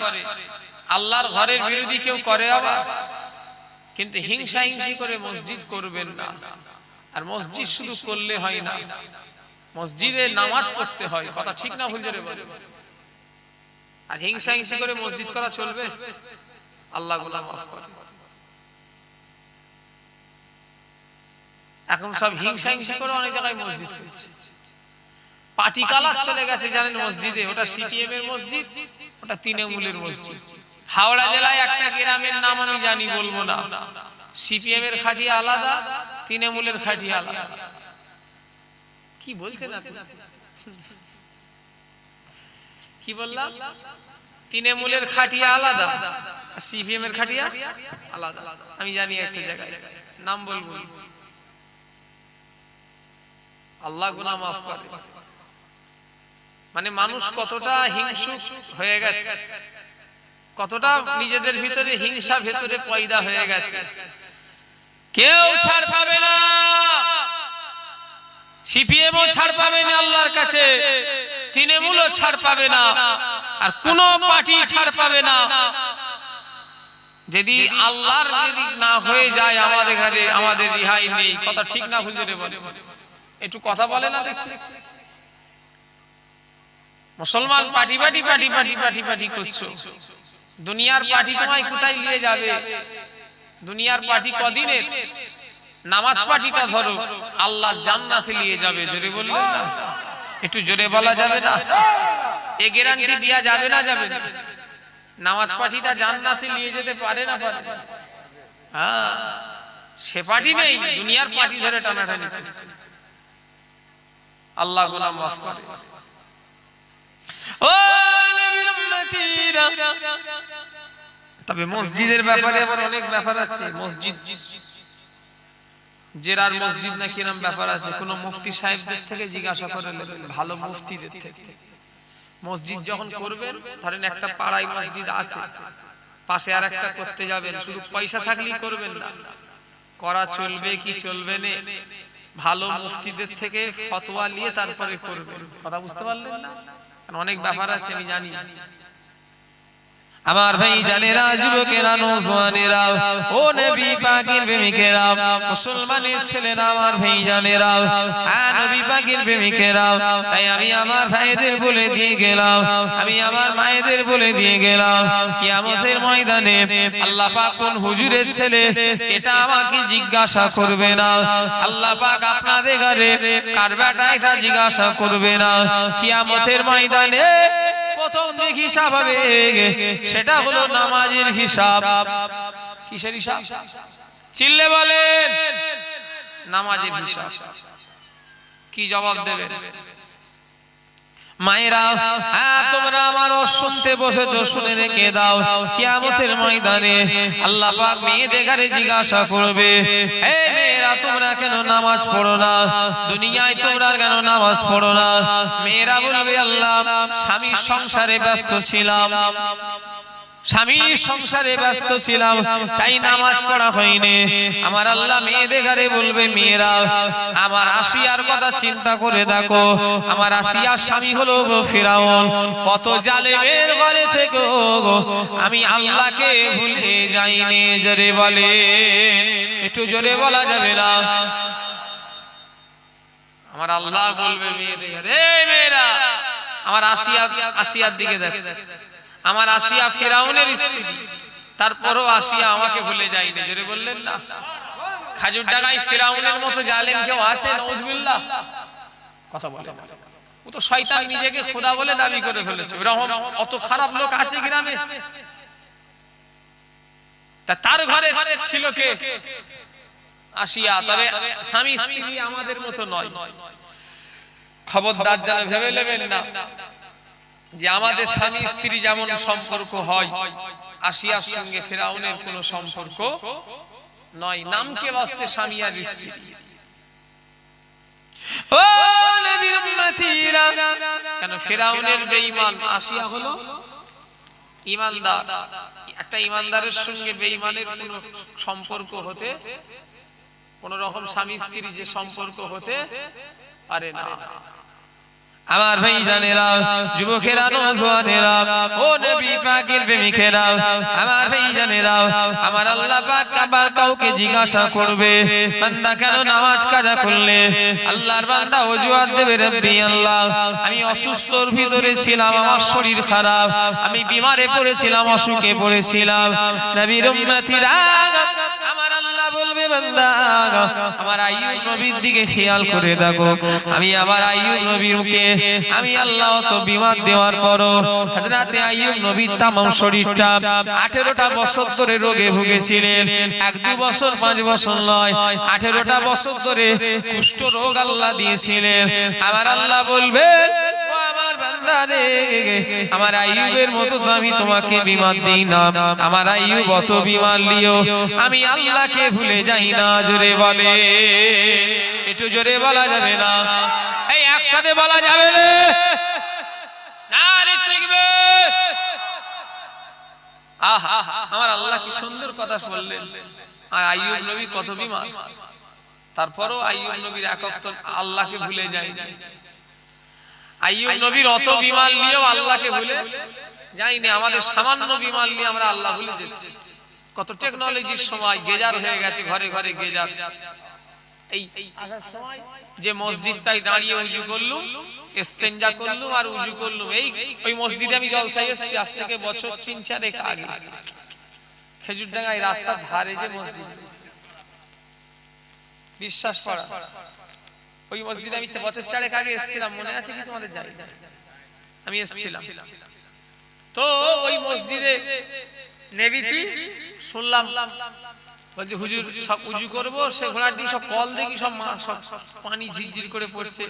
আল্লাহর ঘরের বিরোধী কেউ করে আবার, কিন্তু হিংসা হিংসি করে মসজিদ করবেন না। আর মসজিদ শুধু করলে হয় না, মসজিদে নামাজ পড়তে হয়। কথা ঠিক না ভুল করে বলে? আর হিংসা হিংসি করে মসজিদ করা চলবে? আল্লাহ গুনাহ মাফ করে। এখন সব হিংসা হিংসি করে অনেক জায়গায় মসজিদ করছে। পার্টি কালার চলে গেছে জানেন মসজিদে। ওটা সিপিএম এর মসজিদ, ওটা তৃণমূলের মসজিদ। হাওড়া জেলায় একটা গ্রামের নাম আমি জানি, বলবো না। সিপিএম এর খাটিয়া আলাদা, তৃণমূলের খাটিয়া আলাদা। কি বলছেন আপনি? কি বললাম? তৃণমূলের খাটিয়া আলাদা আর সিপিএম এর খাটিয়া আলাদা। আমি জানি একটা জায়গায়, নাম বলবো। আল্লাহ গুনাহ মাফ করে। মানে মানুষ কতটা হিংসুক হয়ে গেছে, কতটা নিজেদের ভিতরে হিংসা ভেতরে পয়দা হয়ে গেছে। কেউ ছাড় পাবে না, সিপিএমও ছাড় পাবে না আল্লাহর কাছে, তৃণমূলও ছাড় পাবে না, আর কোন পার্টি ছাড় পাবে না। যদি আল্লাহর যদি না হয়ে যায় আমাদের ঘরে, আমাদের রিহাই নেই। কথা ঠিক না ভুল করে বলে? একটু কথা বলে না দেখছি। মুসলমান party party party party party party করছো। দুনিয়ার পার্টি তোমায় কোথায় নিয়ে যাবে? দুনিয়ার পার্টি কদিনের? নামাজ পার্টিটা ধরো, আল্লাহ জান্নাতে নিয়ে যাবে। জোরে বললেন না? একটু জোরে বলা যাবে না? এ গ্যারান্টি দেয়া যাবে না? যাবে না? নামাজ পার্টিটা জান্নাতে নিয়ে যেতে পারে না? পারে। হ্যাঁ, সে পার্টি নেই, দুনিয়ার পার্টি ধরে টানাটানি করছে। আল্লাহ গুনাহ মাফ করে। ও নবীর উম্মতিরা, তবে মসজিদের ব্যাপারে আবার অনেক ব্যাপার আছে। মসজিদ জেরার মসজিদ না কিরম ব্যাপার আছে, কোন মুফতি সাহেবদের থেকে জিজ্ঞাসা করে নেবেন, ভালো মুফতিদের থেকে। মসজিদ যখন করবেন, ধরেন একটা পাড়ায় মসজিদ আছে, পাশে আর একটা করতে যাবেন, শুধু পয়সা থাকলেই করবেন না, করা চলবে কি চলবে না, ভালো মুফতিদের থেকে ফতোয়া নিয়ে তারপরে করবেন। কথা বুঝতে পারলেন না? অনেক ব্যাপার আছে আমি জানি। আমার ভাই জানেরা, যুবকেরা, নওজওয়ানেরা, ও নবী পাকের প্রেমিকেরা, মুসলমানের ছেলেরা, আমার ভাই জানেরা, আর নবী পাকের প্রেমিকেরা, তাই আমি আমার ভাইদের বলে দিয়ে গেলাম, আমি আমার মায়েদের বলে দিয়ে গেলাম, কিয়ামতের ময়দানে আল্লাহ পাক কোন হুজুরের ছেলে এটা আমাকে জিজ্ঞাসা করবে না। আল্লাহ পাক আপনাদের ঘরে কার বেটা এটা জিজ্ঞাসা করবে না। কিয়ামতের ময়দানে প্রথম যে হিসাব হবে সেটা হলো নামাজের হিসাব। কিসের হিসাব? চিল্লে বলেন, নামাজের হিসাব। কি জবাব দেবেন? মায়েরা, হ্যাঁ তোমরা আমার শুনতে বসেছো, শুনে রেখে দাও। কিয়ামতের ময়দানে আল্লাহ পাক মেয়েদের ঘরে জিজ্ঞাসা করবে, হে মেয়েরা তোমরা কেন নামাজ পড়ো না? দুনিয়ায় তোমরা কেন নামাজ পড়ো না? মেয়েরা বলবে, আল্লাহ স্বামীর সংসারে ব্যস্ত ছিলাম, স্বামীর সংসারে ব্যস্ত ছিলাম, তাই নামাজ পড়া হয়নি। আমার আল্লাহ মেয়েদের ঘরে বলবে, মেয়েরা আমার আসিয়ার কথা চিন্তা করে দেখো, আমার আসিয়ার স্বামী হলো ফিরাউন, কত জালেমের ঘরে থেকে আমি আল্লাহকে ভুলে যাইনি। জোরে বলেন, একটু জোরে বলা যাবে না? আমার আল্লাহ বলবে মেয়েদের ঘরে, এই মেয়েরা আমার আসিয়ার দিকে দেখো, আমার আসিয়া ফিরাউনের স্ত্রী, তারপরও আসিয়া আমাকে ভুলে যায়নি। জোরে বললেন না? খাজুর ডাগায় ফিরাউনের মতো জালেম কেউ আছে? নাউজুবিল্লাহ। কথা বলে, ও তো শয়তান, নিজেকে খোদা বলে দাবি করে ফেলেছে। এরকম অত খারাপ লোক আছে গ্রামে? তা তার ঘরে ছিল কে? আসিয়া। তবে স্বামী স্ত্রী আমাদের মতো নয়। খবরদার যেন ভেবে নেবেন না যে আমাদের স্বামী স্ত্রী যেমন সম্পর্ক হয় আসিয়ার সঙ্গে ফেরাউনের কোনো সম্পর্ক নয়, নামকে বাস্তে স্বামী আর স্ত্রী। ও নবীর উম্মতিরা, কেন ফেরাউনের বেঈমান, আসিয়া হলো ঈমানদার। একটা ঈমানদারের সঙ্গে বেঈমানের কোনো সম্পর্ক হতে, কোন রকম স্বামী স্ত্রী যে সম্পর্ক হতে পারে না। আমার ভাইজানেরা, যুবকেরা, নওজোয়ানেরা, ও নবী পাকের প্রেমিকেরা, আমার ভাইজানেরা, আমার আল্লাহ পাক আবার কাউকে জিজ্ঞাসা করবে, বান্দা কেন নামাজ কাজা করলে? আল্লাহর বান্দা ওজুহাত দেবে, রব্বি আল্লাহ, আমি অসুস্থর ভিতরে ছিলাম, আমার শরীর খারাপ, আমি বিমারে পড়েছিলাম, অসুখে পড়েছিলাম। নবীর উম্মতিরা, আমার আল্লাহ বলবে, বান্দা আমার আইয়ুব নবীর দিকে খেয়াল করে দেখো, আমি আমার আইয়ুব নবীকে আমি আল্লাহ তো বিমার দেওয়ার পরও হযরতে আইয়ুব নবীর তামাম শরীরটা 18টা বছর ধরে রোগে ভুগেছিলেন। 1-2 বছর 5 বছর নয়, 18টা বছর ধরে কুষ্ঠ রোগ আল্লাহ দিয়েছিলেন। আমার আল্লাহ বলবেন, ও আমার বান্দা রে, আমার আইয়ুবের মতো তো আমি তোমাকে বিমার দেই না, আমার আইয়ুব অত বিমার লিও, আমি আল্লাহকে ভুলে যাই না। জোরে বলে, একটু জোরে বলা যাবে না? এই একসাথে বলা যাবে না? আরে ঠিকবে। আহা, আমার আল্লাহ কি সুন্দর কথা বললেন। আর আইয়ুব নবী কত বিমার, তারপরও আইয়ুব নবীর এক ওয়াক্ত আল্লাহকে ভুলে যায় না। আইয়ুব নবীর অত বিমার নিয়েও আল্লাহকে ভুলে যায়নি। আমাদের সামান্য বিমার নিয়ে আমরা আল্লাহ ভুলে যাচ্ছি। কত টেকনোলজির সময়, গেজার হয়ে গেছে, ঘরে ঘরে গেজার। এই যে মসজিদটাই দাঁড়িয়ে উজু করলুম, ইস্তেঞ্জা করলুম আর উজু করলুম, এই ওই মসজিদে আমি জলসায় এসেছি আজ থেকে বছর 3-4 আগে। খেজুরডাঙ্গায় রাস্তার ধারে যে মসজিদ, বিশ্বাস করা, ওই মসজিদে আমি বছর 4 আগে এসেছিলাম। মনে আছে কি তোমাদের? যাই, আমি এসেছিলাম। তো ওই মসজিদে নেমেছি, শুনলাম বলছে হুজুর সব উজু করবো, সে ঘোড়ার দিকে সব কল দেখি সব পানি ঝিরঝির করে পড়ছে।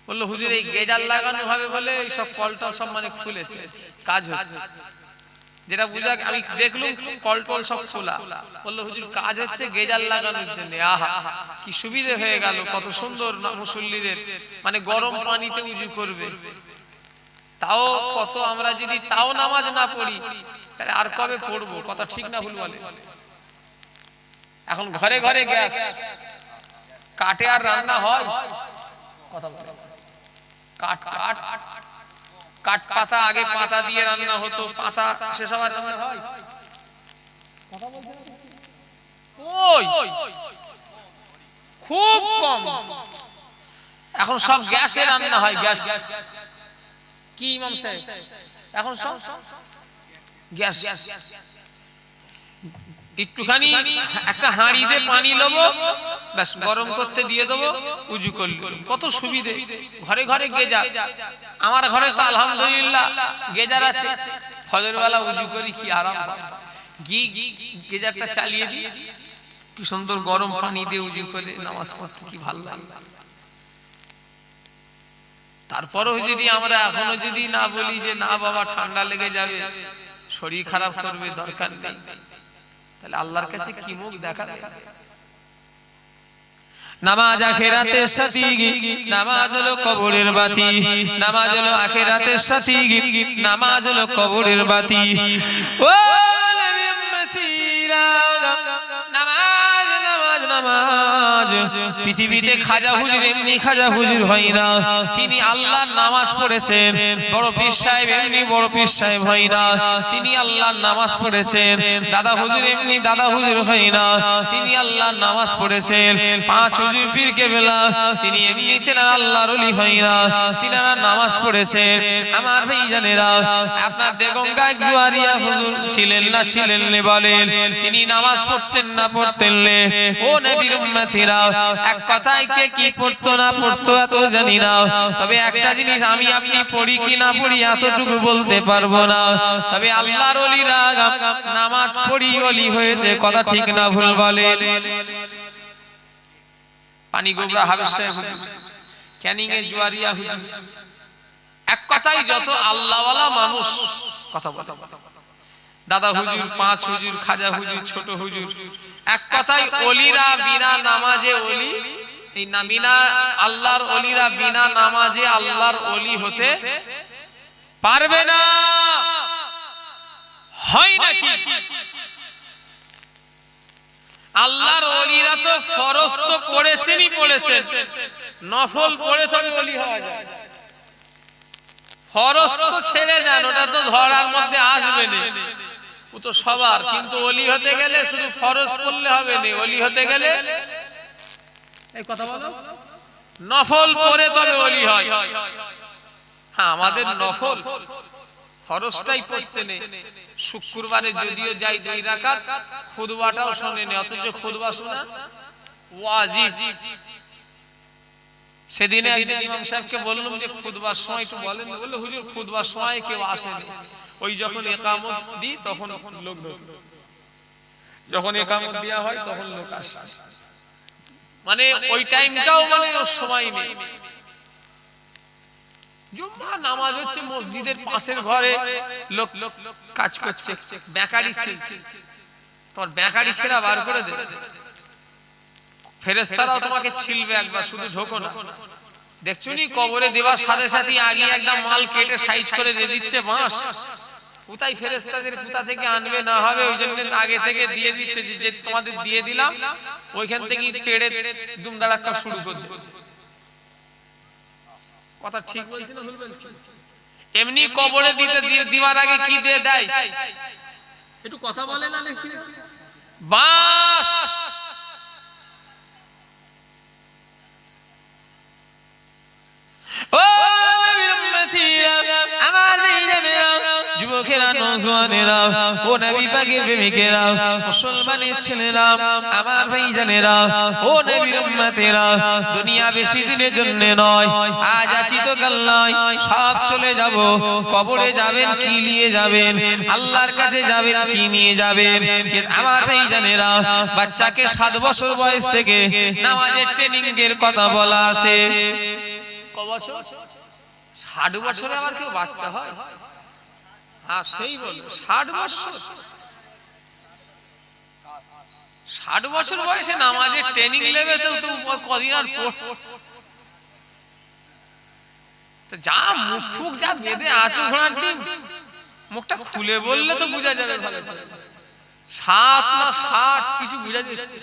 বললো হুজুর এই গেজার লাগানো হবে বলে এই সব কলটা সব মানে খুলেছে, কাজ হচ্ছে। যেটা বুঝা আমি দেখলুম কল টল সব খোলা। বললো হুজুর কাজ হচ্ছে গেজার লাগানোর জন্য। আহা, কি সুবিধে হয়ে গেল, কত সুন্দর মুসল্লিদের, মানে গরম পানিতে উজু করবে। তাও কত আমরা যদি তাও নামাজ না পড়ি, তাহলে আর কবে পড়বো? কথা ঠিক না ভুল বলে? এখন ঘরে ঘরে গ্যাস, কাঠে আর রান্না হয়? কথা বলে, কাঠ কাঠ কাঠ পাতা, আগে পাতা দিয়ে রান্না হতো, পাতা সেসব আর রান্না হয়? ওই খুব কম, এখন সব গ্যাসে রান্না হয়। গ্যাস কি ইমাম সাহেব, এখন সব গ্যাস। একটুখানি একটা হাঁড়িতে পানি লবো, ব্যাস গরম করতে দিয়ে দেবো, উজু করলি। কত সুবিধে, ঘরে ঘরে গেজার। আমার ঘরে তো আলহামদুলিল্লাহ গেজার আছে, ফজরবেলা উজু করি, কি আরাম। গেজারটা চালিয়ে দিই, কি সুন্দর গরম পানি দিয়ে উজু করে নামাজ পড়তে কি ভালো লাগে। তারপরেও যদি আমরা এখনো যদি না বলি যে না বাবা ঠান্ডা লেগে যাবে, শরীর খারাপ করবে, দরকার নেই, তাহলে আল্লাহর কাছে কি মুখ দেখাবে? নামাজ আখিরাতের সাথী, নামাজ হলো কবরের বাতি, নামাজ হলো আখিরাতের সাথী, নামাজ হলো কবরের বাতি। ও নবী উম্মতিরা, নামাজ নামাজ নামাজ। পৃথিবীতে খাজা হুজুর এমনি খাজা হুজুর হয় না, তিনি আল্লাহর নামাজ পড়েছেন। বড় পীর সাহেব এমনি বড় পীর সাহেব হয় না, তিনি আল্লাহর নামাজ পড়েছেন। দাদা হুজুর এমনি দাদা হুজুর হয় না, তিনি আল্লাহর নামাজ পড়েছেন। 5 হুজুর পীর কেবলা, তিনি এমনি তেনারা আল্লাহর ওলি হয় না, তিনারা নামাজ পড়েছেন। আমার ভাইজানেরা, আপনার দেগঙ্গা জুয়ারিয়া হুজুর ছিলেন না ছিলেন না বলেন, তিনি নামাজ পড়তেন না পড়তেন না? ও নবীর উম্মতিরা, এক কথায় কে কি পড়তো না পড়তো এত জানি না, তবে একটা জিনিস আমি আপনি পড়ি কি না পড়ি এতটুকু বলতে পারবো না। তবে আল্লাহর ওলিরা নামাজ পড়ি ওলি হয়েছে, কথা ঠিক না ভুল বলে? পানি গোবরা হাবেশ সাহেব হুজুর, ক্যানিং এর জুয়ারিয়া হুজুর, এক কথায় যত আল্লাহওয়ালা মানুষ, কথা বলে দাদা হুজুর, পাঁচ হুজুর, খাজা হুজুর, ছোট হুজুর, এক কথায় ওলিরা বিনা নামাজে ওলি, এই বিনা আল্লাহর ওলিরা বিনা নামাজে আল্লাহর ওলি হতে পারবে না। হয় নাকি? আল্লাহর ওলিরা তো ফরজ তো পড়েছেনই পড়েছেন, নফল পড়ে তবে ওলি হওয়া যায়। ফরজ তো ছেড়ে দেন, ওটা তো ধরার মধ্যে আসবে না, ও তো সবার। কিন্তু ওলি হতে গেলে শুধু ফরজ পড়লে হবে না, ওলি হতে গেলে এই কথা বলো, নফল পড়ে তবে ওলি হয়। হ্যাঁ, আমাদের নফল ফরজটাই পড়ছে না। শুক্রবারে যদিও যাই 2 রাকাত, খুতবাটাও শুনে নে, অথচ খুতবা শোনা ওয়াজিব। সেদিন একদিন ইমাম সাহেবকে বললাম যে খুতবার সময় একটু বলেন, বলল হুজুর খুতবার সময় কেউ আসেনি, ওই যখন ইকামত দিই তখন লোক ঢোকে, যখন ইকামত দেওয়া হয় তখন লোক আসে, মানে ওই টাইমটাও মানে সময় নেই। জুম্মা নামাজ হচ্ছে মসজিদের পাশের ঘরে লোক কাজ করছে, বেকারি ছেড়ছে, তোর বেকারি ছেড়া বার করে দে, ফেরেশতারাও তোমাকে ছিলবে একবার, শুধু ঢোকো না। দেখছো নি কবরে দেওয়ার সাথে সাথে আগে একদম মাল কেটে সাইজ করে দিয়ে দিচ্ছে বাঁশ, কোথায় ফেরেশতাদের কোথা থেকে আনবে না হবে, ওই জন্য আগে থেকে দিয়ে দিচ্ছে যে তোমাদের দিয়ে দিলাম, ওইখান থেকে পেড়ে দুমদাড়াক্কা শুরু করে দেবে। কথা ঠিক বলছি না ভুল বলছি? এমনি কবরে দিতে দিবার আগে কি দিয়ে দেয় একটু কথা বলে না দেখি, বাঁশ। ও নবীর উম্মতিরা, আমার ভাইজানেরা, যুবকেরা, নওজওয়ানেরা, ও নবী পাকের প্রেমিকেরা, মুসলমানের ছেলেরা, আমার ভাইজানেরা, ও নবীর উম্মতেরা, দুনিয়া বেশি দিনের জন্য নয়, আজ আছি তো কাল নাই, সব চলে যাব। কবরে যাবেন কি নিয়ে যাবেন, আল্লাহর কাছে যাবেন কি নিয়ে যাবেন। আমার ভাইজানেরা, বাচ্চাকে 7 বছর বয়স থেকে নামাজের ট্রেনিং এর কথা বলা আছে। 60 বছরে আবার কেউ বাচ্চা হয়? হ্যাঁ সেই বলো, 60 বছর, 60 বছর বয়সে নামাজের ট্রেনিং নেবে তো কদিন আর যা মুখ ফুক যা বেঁধে আছো ঘোড়ার ডিম, মুখটা খুলে বললে তো বোঝা যাবে ভালো। 7 না 60 কিছু বোঝা যাচ্ছে।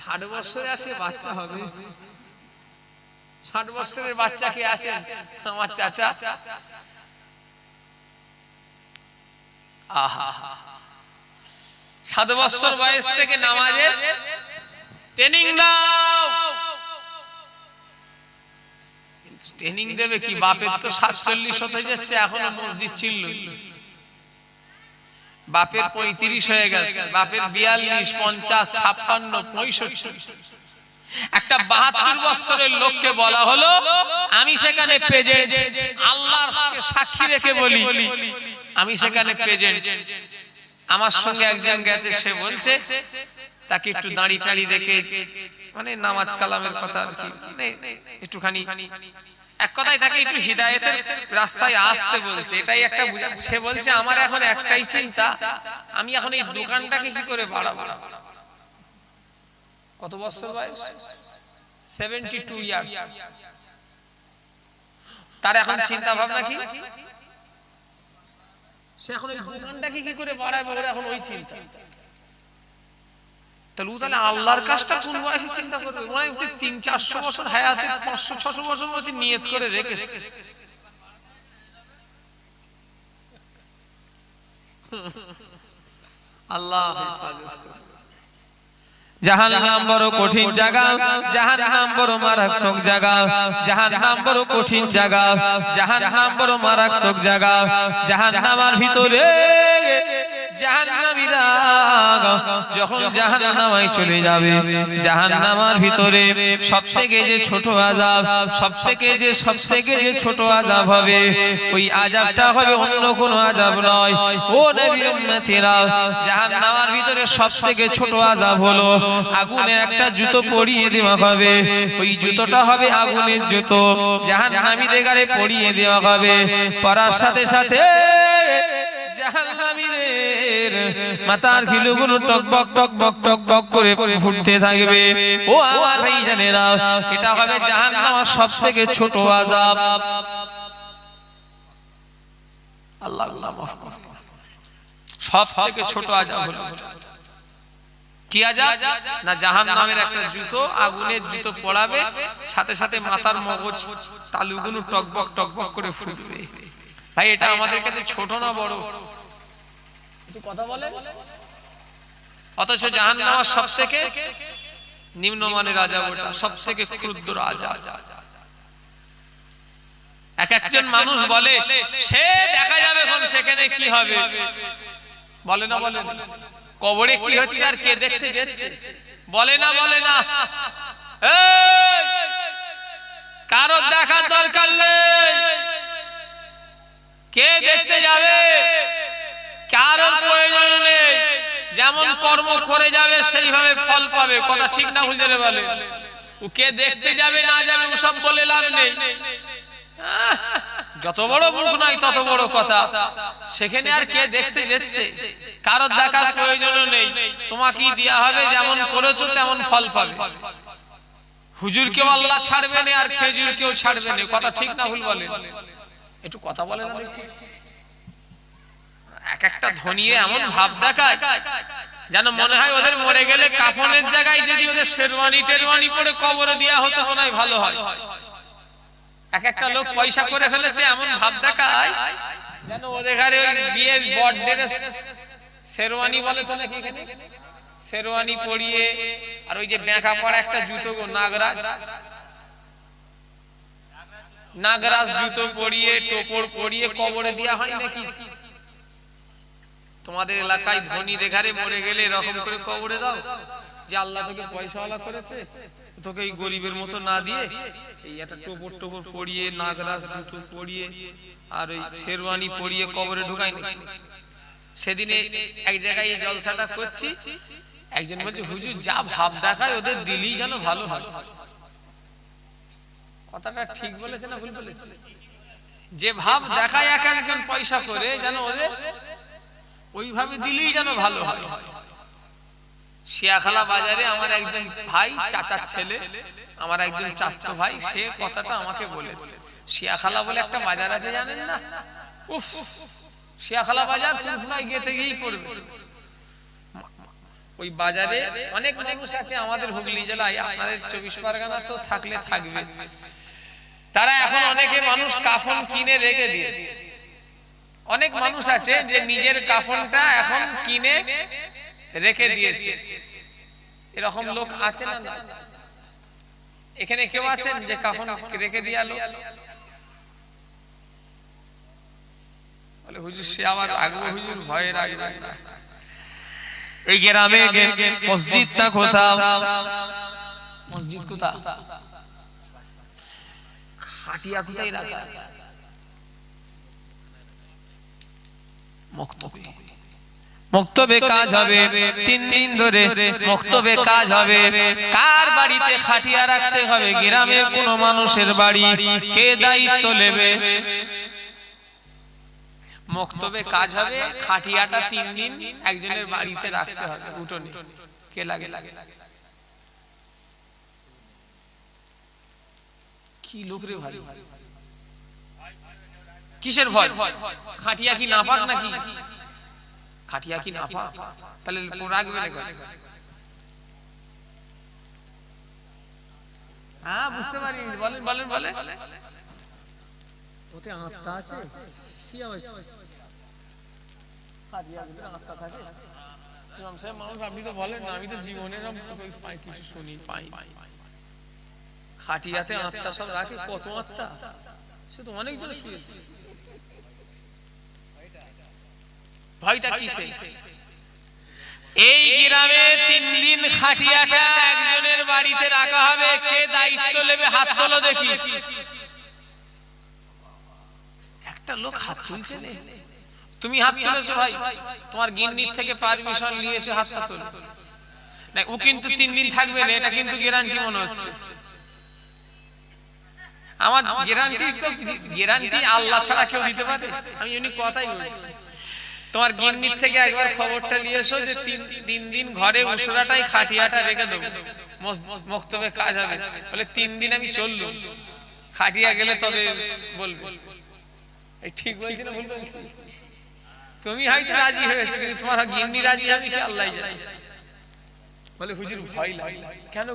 60 বছরে আসে বাচ্চা হবে? 60 বছরের বাচ্চা কে আছে? আমার চাচা। আহা, 7 বছর বয়স থেকে নামাজের ট্রেনিং দাও। ট্রেনিং দেবে কি? বাপের তো 47 হতে যাচ্ছে, এখনো মসজিদ ছিল। বাপের 35 হয়ে গেছে, বাপের 42, 50, 56, 65। একটা 72 বছরের লোককে বলা হলো আমি সেখানে প্রেজেন্ট, আল্লাহর সাক্ষী রেখে বলি আমি সেখানে প্রেজেন্ট। আমার সঙ্গে একজন গেছে, সে বলছে তাকে একটু দাঁড়ি টাড়ি রেখে, মানে নামাজ কালামের কথা আর কি, একটুখানি এক কথায় তাকে একটু হিদায়েতের রাস্তায় আসতে বলছে, এটাই একটা বুঝা। সে বলছে আমার এখন একটাই চিন্তা, আমি এখন এই দোকানটাকে কি করে বাড়াবো। কত বছর বয়স? 72 ইয়ার্স। তার এখন চিন্তা ভাবনা কি, সে এখন এই দোকানটাকে কি করে বাড়াবে, ওর এখন ওই চিন্তা। তাহলে আল্লাহর কাজটা কোন বয়সে চিন্তা করবে? মনে হচ্ছে 300-400 বছর হায়াতে, 500-600 বছর বয়সে নিয়ত করে রেখেছে। আল্লাহ হেফাজত করুন। জাহান্নাম বড় কঠিন জায়গা, জাহান্নাম বড় মারাত্মক জায়গা, জাহান্নাম বড় কঠিন জায়গা, জাহান্নাম বড় মারাত্মক জায়গা। জাহান্নামের ভিতরে জাহান্নামীরা যখন জাহান্নামে চলে যাবে, জাহান্নামের ভিতরে সবথেকে যে ছোট আযাব, সবথেকে যে ছোট আযাব হবে, ওই আযাবটা হবে অন্য কোনো আযাব নয়। ও নবীর উম্মতেরা, জাহান্নামের ভিতরে সবথেকে ছোট আযাব হলো আগুনের একটা জুতো পরিয়ে দেওয়া হবে। ওই জুতোটা হবে আগুনের জুতো, জাহান্নামীদের গায়ে পরিয়ে দেওয়া হবে। পরার সাথে সাথে জাহান্নামীদের মাথার খিলুগুলো টকবক টকবক টকবক করে ফুটতে থাকবে। ও আমার ভাইজানেরা, এটা হবে জাহান্নামের সবথেকে ছোট আযাব। আল্লাহ আল্লাহ মাফ করুন। সবথেকে ছোট আযাব হলো কি আযাব? না জাহান্নামের একটা জুতো, আগুনের জুতো পড়াবে, সাথে সাথে মাথার মগজ তালুগুলো টকবক টকবক করে ফুটবে। ভাই এটা আমাদের কাছে ছোট না বড়? একটু কথা বলে। অথচ জাহান্নামের সবথেকে নিম্নমানের আযাব, ওটা সবথেকে ক্ষুদ্র আযাব। এক একজন মানুষ বলে সে দেখা যাবে কোন সেখানে কি হবে, বলে না বলে না? কবরে কি হচ্ছে আর কে দেখতে যাচ্ছে, বলে না বলে না? কারো দেখার দরকার নেই, কে দেখতে যাবে কারো প্রয়োজন নেই। যেমন কর্ম করে যাবে সেইভাবে ফল পাবে। কথা ঠিক না ভুল জেনে বলে? ও কে দেখতে যাবে না যাবে ওসব বলে লাভ নেই। যত বড় মুখ নাই তত বড় কথা। সেখানে আর কে দেখতে যাচ্ছে, কারো দেখার প্রয়োজন নেই। তোমাকে দেয়া হবে যেমন করেছো তেমন ফল পাবে। হুজুরকেও আল্লাহ ছাড়বে না আর খেজুরকেও ছাড়বে না। কথা ঠিক না ভুল বলে? একটু কথা বলে না দেখছি। এক একটা ধনিয়ে এমন ভাব দেখায় যেন মনে হয় ওদের মরে গেলে কাফনের জায়গায় যদি ওদের শেরওয়ানি টেরওয়ানি পরে কবরে দেয়া হতো মনে হয় ভালো হয়। এক একটা লোক পয়সা করে ফেলেছে, এমন ভাব দেখায় যেন ওদের ঘরে ওই বিয়ের বড় ড্রেস শেরওয়ানি বলে তো নাকি, এখানে শেরওয়ানি পরিয়ে আর ওই যে ব্যাঁকা পড়া একটা জুতো, নাগরাজ নাগরাজ জুতো পরিয়ে টোপর পরিয়ে কবরে দেয়া হয় নাকি? তোমাদের এলাকায় ধনী দেখারে মরে গেলে এরকম করে কবরে দাও যে আল্লাহ তোকে পয়সাওয়ালা করেছে, তোকে এই গরিবের মতো না দিয়ে এই একটা টোপর টোপর পরিয়ে নাগরাজ জুতো পরিয়ে আর ওই শেরওয়ানি পরিয়ে কবরে ঢুকায় নাকি? সেদিনে এক জায়গায় এই জলসাটা করছি, একজন বলছে হুজুর যা ভাব দেখায় ওদের দিলেই যেন ভালো হয়। কথাটা ঠিক বলেছে না ভুল বলেছে? যে ভাব দেখায় এক একজন পয়সা করে যেন ওদের ওইভাবে দিলেই যেন ভালো হয়। শিয়াখালা বাজারে আমার একজন ভাই, চাচার ছেলে, আমার একজন চাচতো ভাই, সে কথাটা আমাকে বলেছে। শিয়াখালা বলে একটা বাজার আছে জানেন না? উফ, শিয়াখালা বাজার ফুলফুনায় গেতে গিয়েই পড়বে। ওই বাজারে অনেক মানুষ আছে আমাদের হুগলি জেলায়, আপনাদের 24 পরগনা তো থাকলে থাকবে। তারা এখন অনেকে মানুষ কাফন কিনে রেখে দিয়েছে। অনেক মানুষ আছে যে নিজের কাফনটা এখন কিনে রেখে দিয়েছে। এরকম লোক আছে না? এখানে কেউ আছেন যে কাফন রেখে দিয়া লোক? বলে হুজুর সে আবার আগবো, হুজুর ভয়ে রাখবেন না। এই গ্রামে মসজিদটা কোথাও, মসজিদ কোথা? খাটিয়া কোথায় রাখা আছে? মক্তবে কাজ হবে 3 দিন ধরে, মক্তবে কাজ হবে। কার বাড়িতে খাটিয়া রাখতে হবে? গ্রামের কোন মানুষের বাড়ি। কে দায়িত্ব নেবে? মক্তবে কাজ হবে, খাটিয়াটা 3 দিন একজনের বাড়িতে রাখতে হবে উঠোনে। কে লাগে? কি লোক রে ভাই, কিসের ভয়? খাটিয়া কি নাপাক নাকি? খাটিয়া কি নাপাক? তাহলে রাখবে না? হ্যাঁ বুঝতে পারি, বলেন বলেন বলেন। ওতে আত্মা আছে, খাটিয়া ভিতরে আত্মা থাকে। মানুষ আপনি তো বলেন না, আমি তো জীবনের কিছু শুনি পাই। খাটিয়াতে আত্মা সব রাখে, কত আত্মা, সে তো অনেকজন শুয়েছে। ভয়টা কিসে? এই গ্রামে 3 দিন খাটিয়াটা একজনের বাড়িতে রাখা হবে। কে দায়িত্ব নেবে? হাত তোলো দেখি। একটা লোক হাত তুলছে না। তুমি হাত তুলেছো ভাই, তোমার গিন্নির থেকে পারমিশন নিয়ে এসে হাতটা তোলো না। ও কিন্তু 3 দিন থাকবে না, এটা কিন্তু গ্যারান্টি মনে হচ্ছে। আমার গ্যারান্টি তো গ্যারান্টি আল্লাহ ছাড়া কেউ দিতে পারে? আমি এমনি কথাই বলছি। তোমার গিন্নির থেকে একবার খবরটা নিয়ে এসো যে তিন দিন ঘরে উসরাটাই খাটিয়াটা রেখে দেবো, মক্তবে কাজ হবে। বলে 3 দিন আমি চললুম, খাটিয়া গেলে তবে বলবো। এই ঠিক বলছি না ভুল বলছি? তুমি হয়তো রাজি হয়েছে, কিন্তু তোমার গিন্নি রাজি হবে কি আল্লাহ জানে। বলে হুজুর ভয় লাগে। কেন?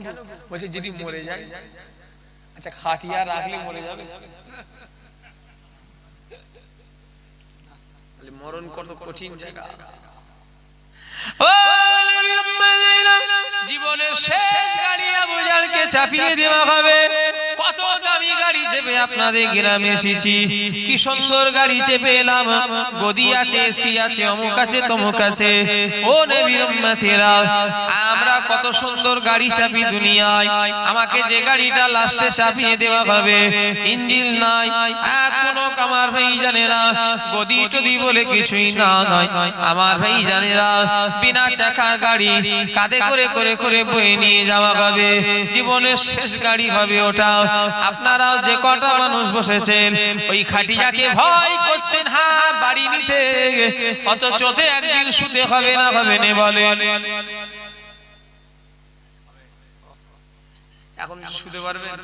বলছে যদি মরে যায়। আচ্ছা খাটিয়া রাখলে মরে যাবে? তাহলে মরণ কত কঠিন জায়গা। ও জীবনের শেষ গাড়ি আবু জারকে চাপিয়ে দেওয়া হবে। কত দামি গাড়ি চেপে আপনাদের গ্রামে এসেছি, কি সুন্দর গাড়ি চেপে এলাম, গদি আছে, এসি আছে, অমুক আছে, তমুক আছে। ও নবীর উম্মতেরা, আমরা কত সুন্দর গাড়ি চাপি দুনিয়ায়। আমাকে যে গাড়িটা লাস্টে চাপিয়ে দেওয়া হবে, ইঞ্জিন নাই, কোনো আমার ভাই জানে না, গদি টদি বলে কিছুই না নয়। আমার ভাই জানে না, বিনা চাকার গাড়ি কাঁধে করে করে করে বয়ে নিয়ে যাওয়া হবে। জীবনের শেষ গাড়ি হবে ওটা। আপনারাও যে কটা মানুষ বসেছেন ওই খাটিয়াকে ভয় করছেন হ্যাঁ বাড়ি নিতে, অথচ একদিন শুতে হবে না হবে না বলে। এখন শুতে পারবেন?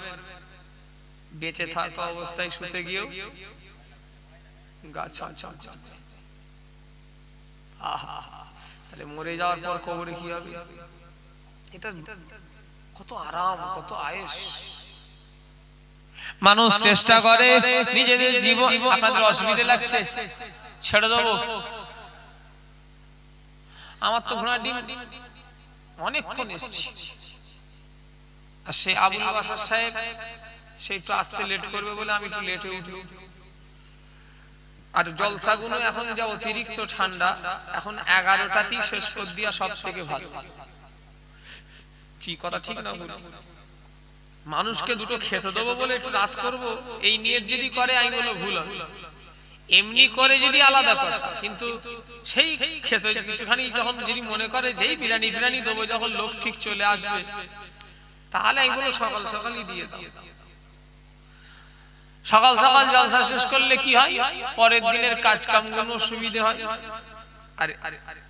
বেঁচে থাকা অবস্থায় শুতে গিয়েও গাছ তাহলে মরে যাওয়ার পর কবরে কি হবে? এটা কত আরাম, কত আয়েশ। মানুষ চেষ্টা করে নিজেদের জীবন। আপনাদের অসুবিধা লাগছে? ছেড়ে দেবো? আমার তো ঘোড়ার ডিম অনেকক্ষণ এসেছি। আর সে আবুল বাসার সাহেব সে একটু আসতে লেট করবে বলে আমি একটু লেটে উঠি। আর জলসাগুলো এখন যা অতিরিক্ত ঠান্ডা, এখন 11টাতেই শেষ করে দিয়া সব থেকে ভালো। কি কথা ঠিক না? মানুষকে দুটো খেতে দেবো বলে একটু রাত করব, এই নিয়ত যদি করে আমি বলবো ভুল হবে। এমনি করে যদি আলাদা কথা, কিন্তু সেই খেতে একটুখানি যখন যদি মনে করে যেই বিরিয়ানি ফিরানি দেবো, যখন লোক ঠিক চলে আসবে, তাহলে আমি বলবো সকাল সকালই দিয়ে দাও। সকাল সকাল জলসা শেষ করলে কি হয়, পরের দিনের কাজ কামগুলো সুবিধা হয়। আর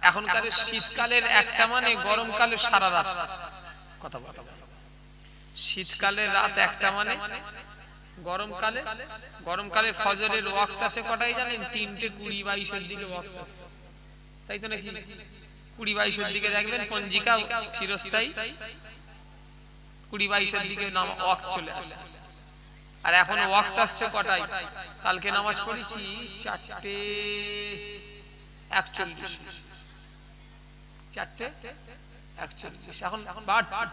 এখনকার শীতকালের একটা মানে গরমকালে সারা রাত কথা বলা। শীতকালের রাত একটা মানে গরমকালে ফজরের ওয়াক্ত আসে কটাই জানেন? 3:20-22 দিকে ওয়াক্ত আসে, তাই তো নাকি? 20-22 দিকে দেখবেন পঞ্জিকা চিরস্থায়ী 20-22 দিকে ওয়াক্ত চলে আসে। আর এখন ওয়াক্ত আসছে কটাই? কালকে নামাজ পড়েছি 4:41, 4:41। এখন বাড়ছে,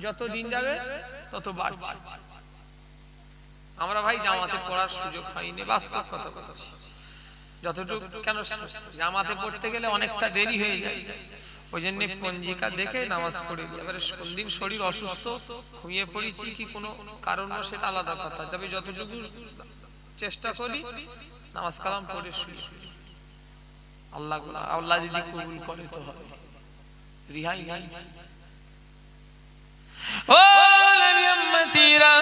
যত দিন যাবে তত বাড়ছে। আমরা ভাই জামাতে পড়ার সুযোগ হয়নি, বাস্তব কথা বলছি। যতটুকু কেন জামাতে পড়তে গেলে অনেকটা দেরি হয়ে যায়, ওই জন্য পঞ্জিকা দেখে নামাজ পড়ে। এবারে কোন দিন শরীর অসুস্থ ঘুমিয়ে পড়েছি কি কোনো কারণ, সেটা আলাদা কথা। তবে যতটুকু চেষ্টা করি নামাজ কালাম পড়ে শুই। আল্লাহ যদি কবুল করে তো হবে, রিহাই নাই। ও নবী উম্মতিরা,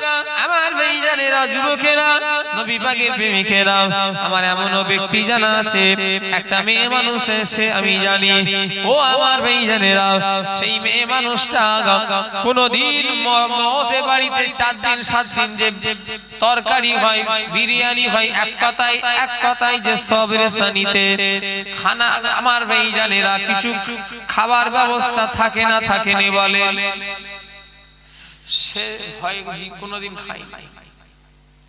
আমার ভাইজানেরা, যুবকেরা, নবী পাকের প্রেমিকেরা, আমার এমনও ব্যক্তি জানা আছে, একটা মেয়ে মানুষ এসে আমি জানি, ও আমার ভাইজানেরা, সেই মেয়ে মানুষটা কোনদিন মতে বাড়িতে 4 দিন 7 দিন যে তরকারি হয়, বিরিয়ানি হয়, এক কথায় যে সবরে সানিতে খানা, আমার ভাইজানেরা, কিছু খাবার ব্যবস্থা থাকে না বলে, সে ভয় কোনোদিন খাই নাই।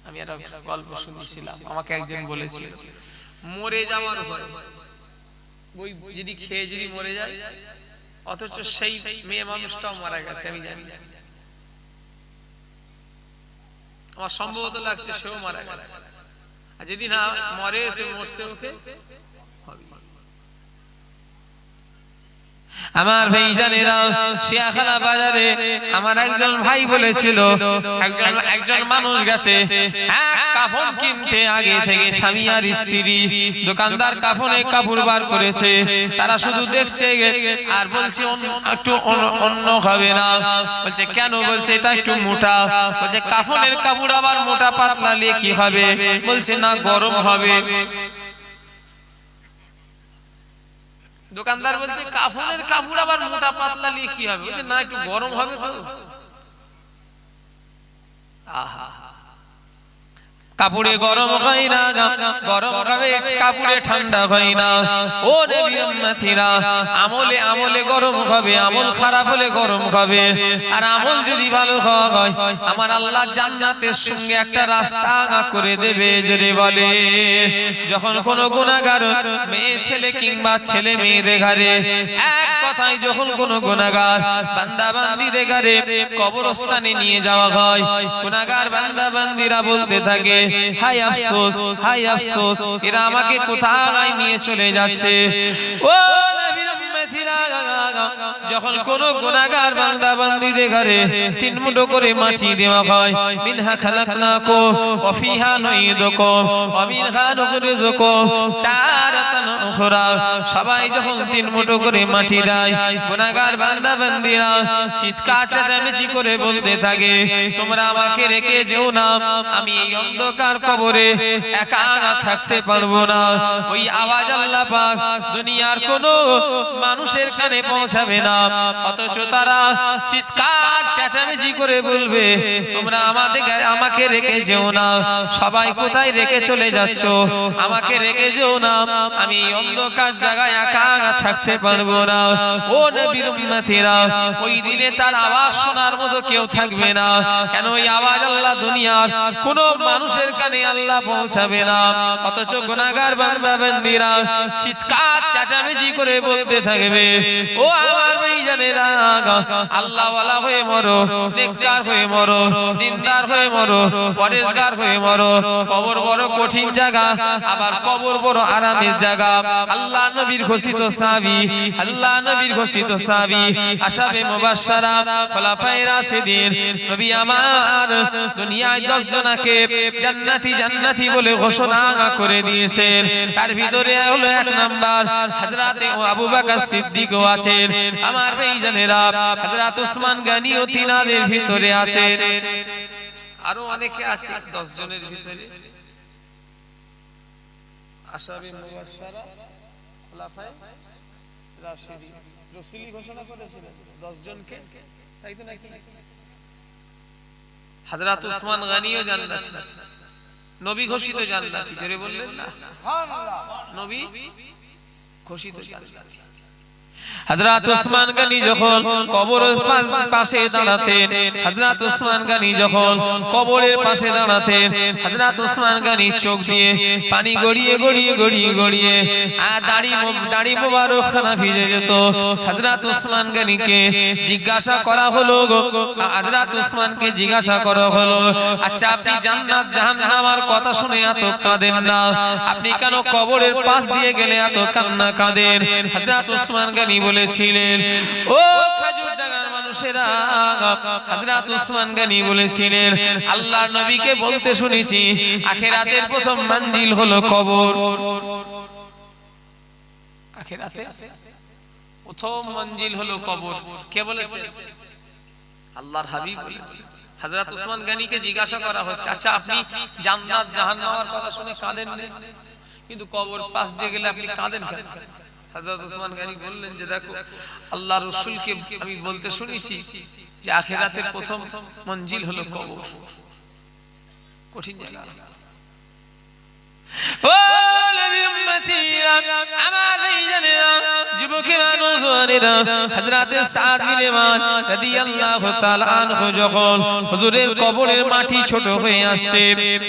আমি একটা গল্প শুনেছিলাম, আমাকে একজন বলেছিল মরে যাওয়ার ভয়, ওই যদি খেয়ে যদি মরে যায়, অথচ সেই মেয়ে মানুষটাও মারা গেছে আমি জানি। আমার সম্ভবত লাগছে সেও মারা গেছে। আর যদি না মরে তো মরতে ওকে হবে। আমার ভাইজানেরা, শিয়াখানা বাজারে আমার একজন ভাই বলেছিল, একজন মানুষ গেছে এক কাফন কিনতে, আগে থেকে স্বামী আর স্ত্রী, দোকানদার কাফনে কাপড় বার করেছে, তারা শুধু দেখছে আর বলছে একটু অন্য হবে না। বলছে কেন? বলছে এটা একটু মোটা। বলছে কাফনের কাপড় আবার মোটা পাতলা নিয়ে কি হবে? বলছে না গরম হবে। দোকানদার বলছে কাফনের কাপড় আবার মোটা পাতলা নিয়ে কি হবে? বলছে না একটু গরম হবে তো। আহা, কাপড়ে গরম হয় না, গরম খাবে কাপড়ে ঠান্ডা হয় না। ও নবী উম্মতিরা, আমলে আমলে গরম খাবে, আমল খারাপ হলে গরম খাবে। আর আমল যদি ভালো হয়, আমার আল্লাহ জান্নাতের সঙ্গে একটা রাস্তা করে দেবে। যদি বলে যখন কোন গুনাহগার মেয়ে ছেলে কিংবা ছেলে মেয়েদের ঘরে, এক কথায় যখন কোন গুনাহগার বান্দা বান্দীদের ঘরে কবরস্থানে নিয়ে যাওয়া হয়, গুনাহগার বান্দা বান্দীরা বলতে থাকে হায় আফসোস, হায় আফসোস, এরা আমাকে কোথায় নিয়ে চলে যাচ্ছে। ও নবীর উম্মতিরা, যখন কোন গুনাহগার বান্দা বান্দীদের ঘরে 3 মুঠো করে মাটি দেওয়া হয়, মিনহা খালাকনাকুম ওয়া ফিহা নুঈদুকুম ওয়া মিনহা নুখরিজুকুম তারাতান উখরা, সবাই যখন 3 মুঠো করে মাটি দেয়, গুনাহগার বান্দা বান্দীরা চিৎকার চেঁচামেচি করে বলতে থাকে তোমরা আমাকে রেখে যেও না, আমি এই অন্ধকার কবরে একা থাকতে পারবো না। ওই আওয়াজ আল্লাহ পাক দুনিয়ার কোন মানুষের কানে পৌঁছাবে না, অথচ তারা চিৎকার চেঁচামেচি করে বলবে তোমরা আমাকে রেখে যেও না। সবাই কোথায় রেখে চলে যাচ্ছ? আমাকে রেখে যেও না, আমি অন্ধকার জায়গায় একা থাকতে পারবো না। ও নবীর উম্মতিরা, ওই দিনে তার আওয়াজ শোনার মতো কেউ থাকবে না। কেন? ওই আওয়াজ আল্লাহ দুনিয়ার কোন মানুষের কানে আল্লাহ পৌঁছাবে না, অথচ গুনাহগার বান্দা বান্দীরা চিৎকার চেঁচামেচি করে বলতে থাকবে ও আমার ভাইজানেরা, আল্লাহ ওয়ালা হয়ে মরো, নেককার হয়ে মরো, দিনদার হয়ে মরো, পরেশগার হয়ে মরো। কবর বড় কঠিন জায়গা, আবার কবর বড় আরামের জায়গা। আল্লাহ নবীর ঘোষিত সাহাবী, আল্লাহ নবীর ঘোষিত সাহাবী, আশাবে মুবাশশারা, খোলাফায়ে রাশিদিন, নবী আমার দুনিয়ায় 10 জনকে জান্নাতি জান্নাতি বলে ঘোষণা করে দিয়েছেন। তার ভিতরে হলো 1 নাম্বার হযরতে আবু বকর সিদ্দিক আছেন। আমার ভাইজানেরা, হযরত ওসমান গনিও তিনাদের ভিতরে আছেন। আরো অনেকে আছে 10 জনের ভিতরে। আশাবে মুবাশশারা, খোলাফায়ে রাশিদিন, রাসূল ঘোষণা করেছিলেন 10 জনকে, তাই তো নাকি? হযরত ওসমান গনিও জান্নাতি, নবী ঘোষিত জান্নাতি। জোরে বললেন না সুবহানাল্লাহ। নবী ঘোষিত জান্নাতি। হযরত ওসমান গনি যখন কবরের পাশে দাঁড়াতেন, হযরত ওসমান গনি যখন কবরের পাশে দাঁড়াতেন, হযরত ওসমান গনি চোখ দিয়ে পানি গড়িয়ে গড়িয়ে গড়িয়ে গড়িয়ে আর দাড়ি মোবারক খানা ভিজে যেত। হযরত ওসমান গনিকে জিজ্ঞাসা করা হলো, হযরত ওসমানকে জিজ্ঞাসা করা হলো, আচ্ছা আপনি জান্নাত জাহান্নামের কথা শুনে এত কাঁদেন না, আপনি কেন কবরের পাশ দিয়ে গেলে এত কান্না কাঁদেন? হযরত ওসমান গনি বলেছিলেন ও খেজুর ডাঙ্গার মানুষেরা, হযরত ওসমান গনি বলেছিলেন আল্লাহর নবীকে বলতে শুনেছি আখিরাতের প্রথম মঞ্জিল হলো কবর। আখিরাতে প্রথম মঞ্জিল হলো কবর। কে বলেছে? আল্লাহর হাবিব বলেছেন। হযরত ওসমান গনিকে জিজ্ঞাসা করা হচ্ছে, আচ্ছা আপনি জান্নাত জাহান্নামের কথা শুনে কাঁদেন না, কিন্তু কবর পাশ দিয়ে গেলে আপনি কাঁদেন কেন? হযরত ওসমান গনি বললেন যে দেখো আল্লাহর রাসূলকে আমি বলতে শুনেছি যে আখিরাতের প্রথম মঞ্জিল হলো কবর। কঠিন জায়গা। ও নবীর উম্মতিরা, আমার ভাইজানেরা, যুবকেরা, নওজওয়ানেরা, হযরতে সাদ বিন মুআয রাদিয়াল্লাহু তাআলা আনহু যখন হুজুরের কবরের মাটি ছোট হয়ে আসছে,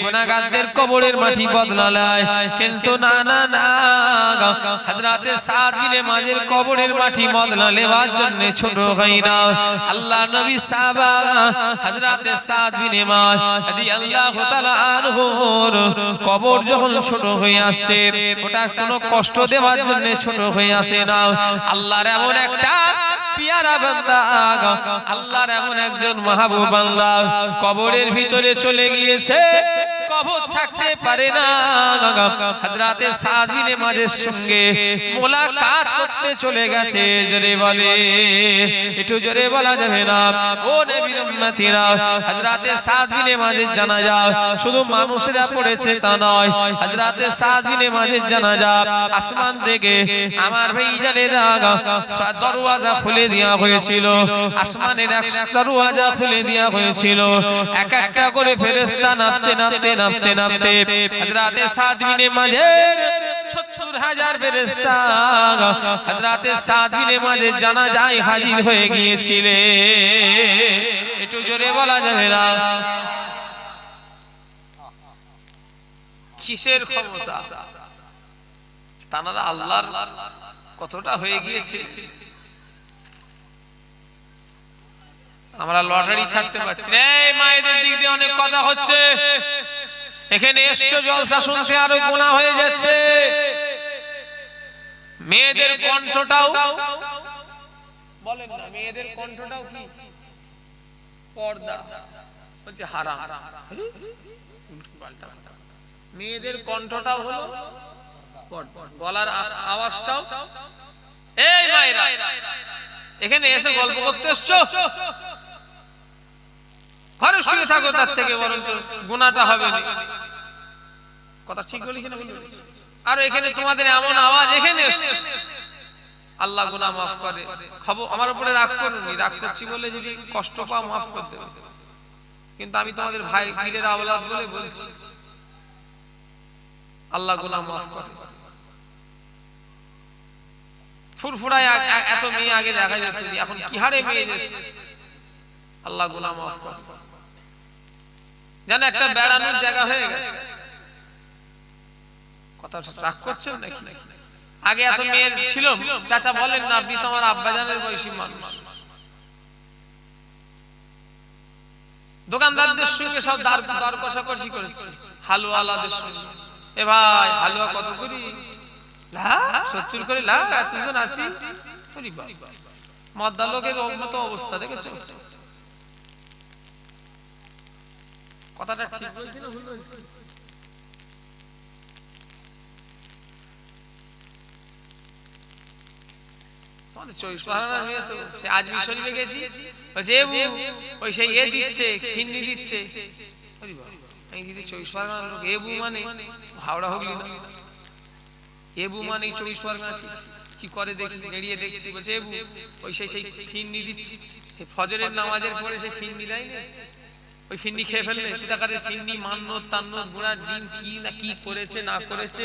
গুনাহগারদের কবরের মাটি বদলায়, কিন্তু না না না, হযরতে সাদ বিন মুআযের কবরের মাটি বদলালেবার জন্য ছোট হয় না। আল্লাহর নবী সাহাবা হযরতে সাদ বিন মুআয রাদিয়াল্লাহু তাআলা আনহুর কবর যখন ছোট হয়ে আসছে, ওটা কোনো কষ্ট দেওয়ার জন্য ছোট হয়ে আসে না। আল্লাহর এমন একটা পিয়ারা বান্দা, আল্লাহর এমন একজন মাহবুব বান্দা কবরের ভিতরে চলে গিয়েছে। কবর থাকতে পারে না। হযরতে সাদ বিন মাযের সঙ্গে মোলাকাত করতে চলে গেছে। জোরে বলে, একটু জোরে বলা যাবে না? ও নবীর উম্মতিরা, হযরতে সাদ বিন মাযের জানাজা শুধু মানুষেরা পড়েছে তা নয়, হযরতে সাদ বিন মাযের জানাজা আসমান থেকে আমার ভাইজানেরা দরওয়াজা খুলে দেওয়া হয়েছিল। আসমানের এক দরওয়াজা খুলে দেওয়া হয়েছিল। এক একটা করে ফেরেশতা নামতে নামতে নামতে নামতে হযরতে সাদ বিন মাযের ৭০,০০০ ফেরেশতা হযরতে সাদ বিন মাযের জানাজায় হাজির হয়ে গিয়েছিলেন। একটু জোরে বলা যাবে না? কিসের ক্ষমতা! তারা আল্লাহর কতটা হয়ে গিয়েছে। আমরা লটারি ছাড়তে পারছি না। এই মায়েদের দিক দিয়ে অনেক কথা হচ্ছে, এখানে এসছো জলসা শুনতে, আরো গুনাহ হয়ে যাচ্ছে। মেয়েদের কণ্ঠটাও বলেন না, মেয়েদের কণ্ঠটাও কি পর্দা, বলছে হারাম। মেয়েদের কণ্ঠটাও হলো পর্দা, গলার আওয়াজটাও। এই মায়েরা এখানে এসে গল্প করতে এসছো, ঘরে শুয়ে থাকো, তার থেকে বরং গুনাহটা হবে না। কথা ঠিক বলিস না? আর এখানে তোমাদের এমন আওয়াজ, এখানে এসছো, আল্লাহ গুনাহ মাফ করে। খবর আমার উপরে রাগ করুনি, রাগ করছি বলে যদি কষ্ট পাও মাফ করে দেবে, কিন্তু আমি তোমাদের ভাই পীরের আওলাদ বলে বলছি, আল্লাহ গুনাহ মাফ করে। ফুরফুরায় এত মেয়ে আগে দেখা যেত, এখন কি হারে মেয়ে যাচ্ছে। আল্লাহ গুনাহ মাফ করে। জানো একটা বেড়ানোর জায়গা হয়ে গেছে। কথা রাগ করছেন নাকি? আগে এত মেয়ে ছিল। চাচা বলেন না, আপনি তো আমার আব্বাজানের বয়সী মানুষ। দোকানদারদের সঙ্গে সব দর কষাকষি করেছে, হালুয়ালাদের সঙ্গে। এ ভাই হালুয়া কত করি? 70 করে, 80 মদ্দা লোকের মতো অবস্থা দেখেছো? কথাটা ঠিক বলছি না ভুল বলছি? তোমাদের 24 মেয়ে তো সে আজমি শরীফে গেছি, বলছে ওই সেই এ দিচ্ছে, খিন্নি দিচ্ছে। এই দিদি 24 লোক, এবু মানে হাওড়া হুগলি না, এবু মানে 24 কি করে দেখি, বেরিয়ে দেখছি, বলছে এবু ওই সেই ফিন্নি দিচ্ছি। ফজরের নামাজের পরে সেই ফিন্নি দেয় না, ওই ফিন্নি খেয়ে ফেললে কোথাকারে ফিন্নি মান্নত তান্নত গুড়ার ডিম কি না কি করেছে না করেছে,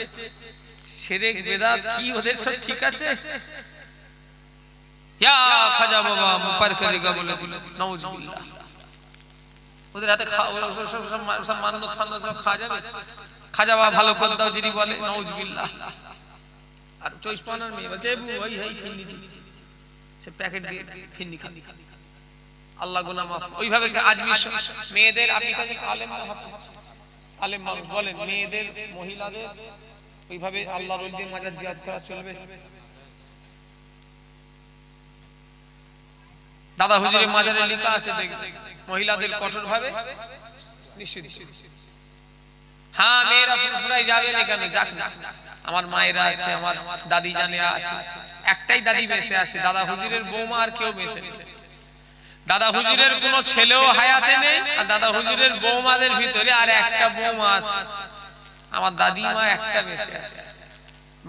শিরক বেদাত কি ওদের সব ঠিক আছে? ইয়া খাজা বাবা মুপার করেগা বলে নাউজুবিল্লাহ। ওদের হাতে সব মান্নত ফান্নত সব খাওয়া যাবে? খাজা বাবা ভালো করে দাও যদি বলে নাউজুবিল্লাহ। আর 24 মেয়ে বলছে এবু ওই এই ফিন্নি দিচ্ছি, সে প্যাকেট দিয়ে ফিন্নি খান। আল্লাহ গুনাহ মাফ। ওইভাবে আজমি মেয়েদের, আপনি তো আলেম মানুষ বলেন, মেয়েদের মহিলাদের ওইভাবে আল্লাহর ওলিদের মাজার জিয়ারত করা চলবে? দাদা হুজুরের মাজারে লেখা আছে দেখবেন, মহিলাদের কঠোর ভাবে নিষিদ্ধ। হ্যাঁ মেয়েরা ফুরফুরাই যাবে না কেন? যাক না, আমার মায়েরা আছে, আমার দাদি জানেরা আছে। একটাই দাদি বেঁচে আছে, দাদা হুজুরের বৌমা, আর কেউ বেঁচে নেই। দাদা হুজুরের কোনো ছেলেও হায়াতে নেই, আর দাদা হুজুরের বৌমাদের ভিতরে আর একটা বৌমা আছে। আমার দাদিমা একটা বেঁচে আছে।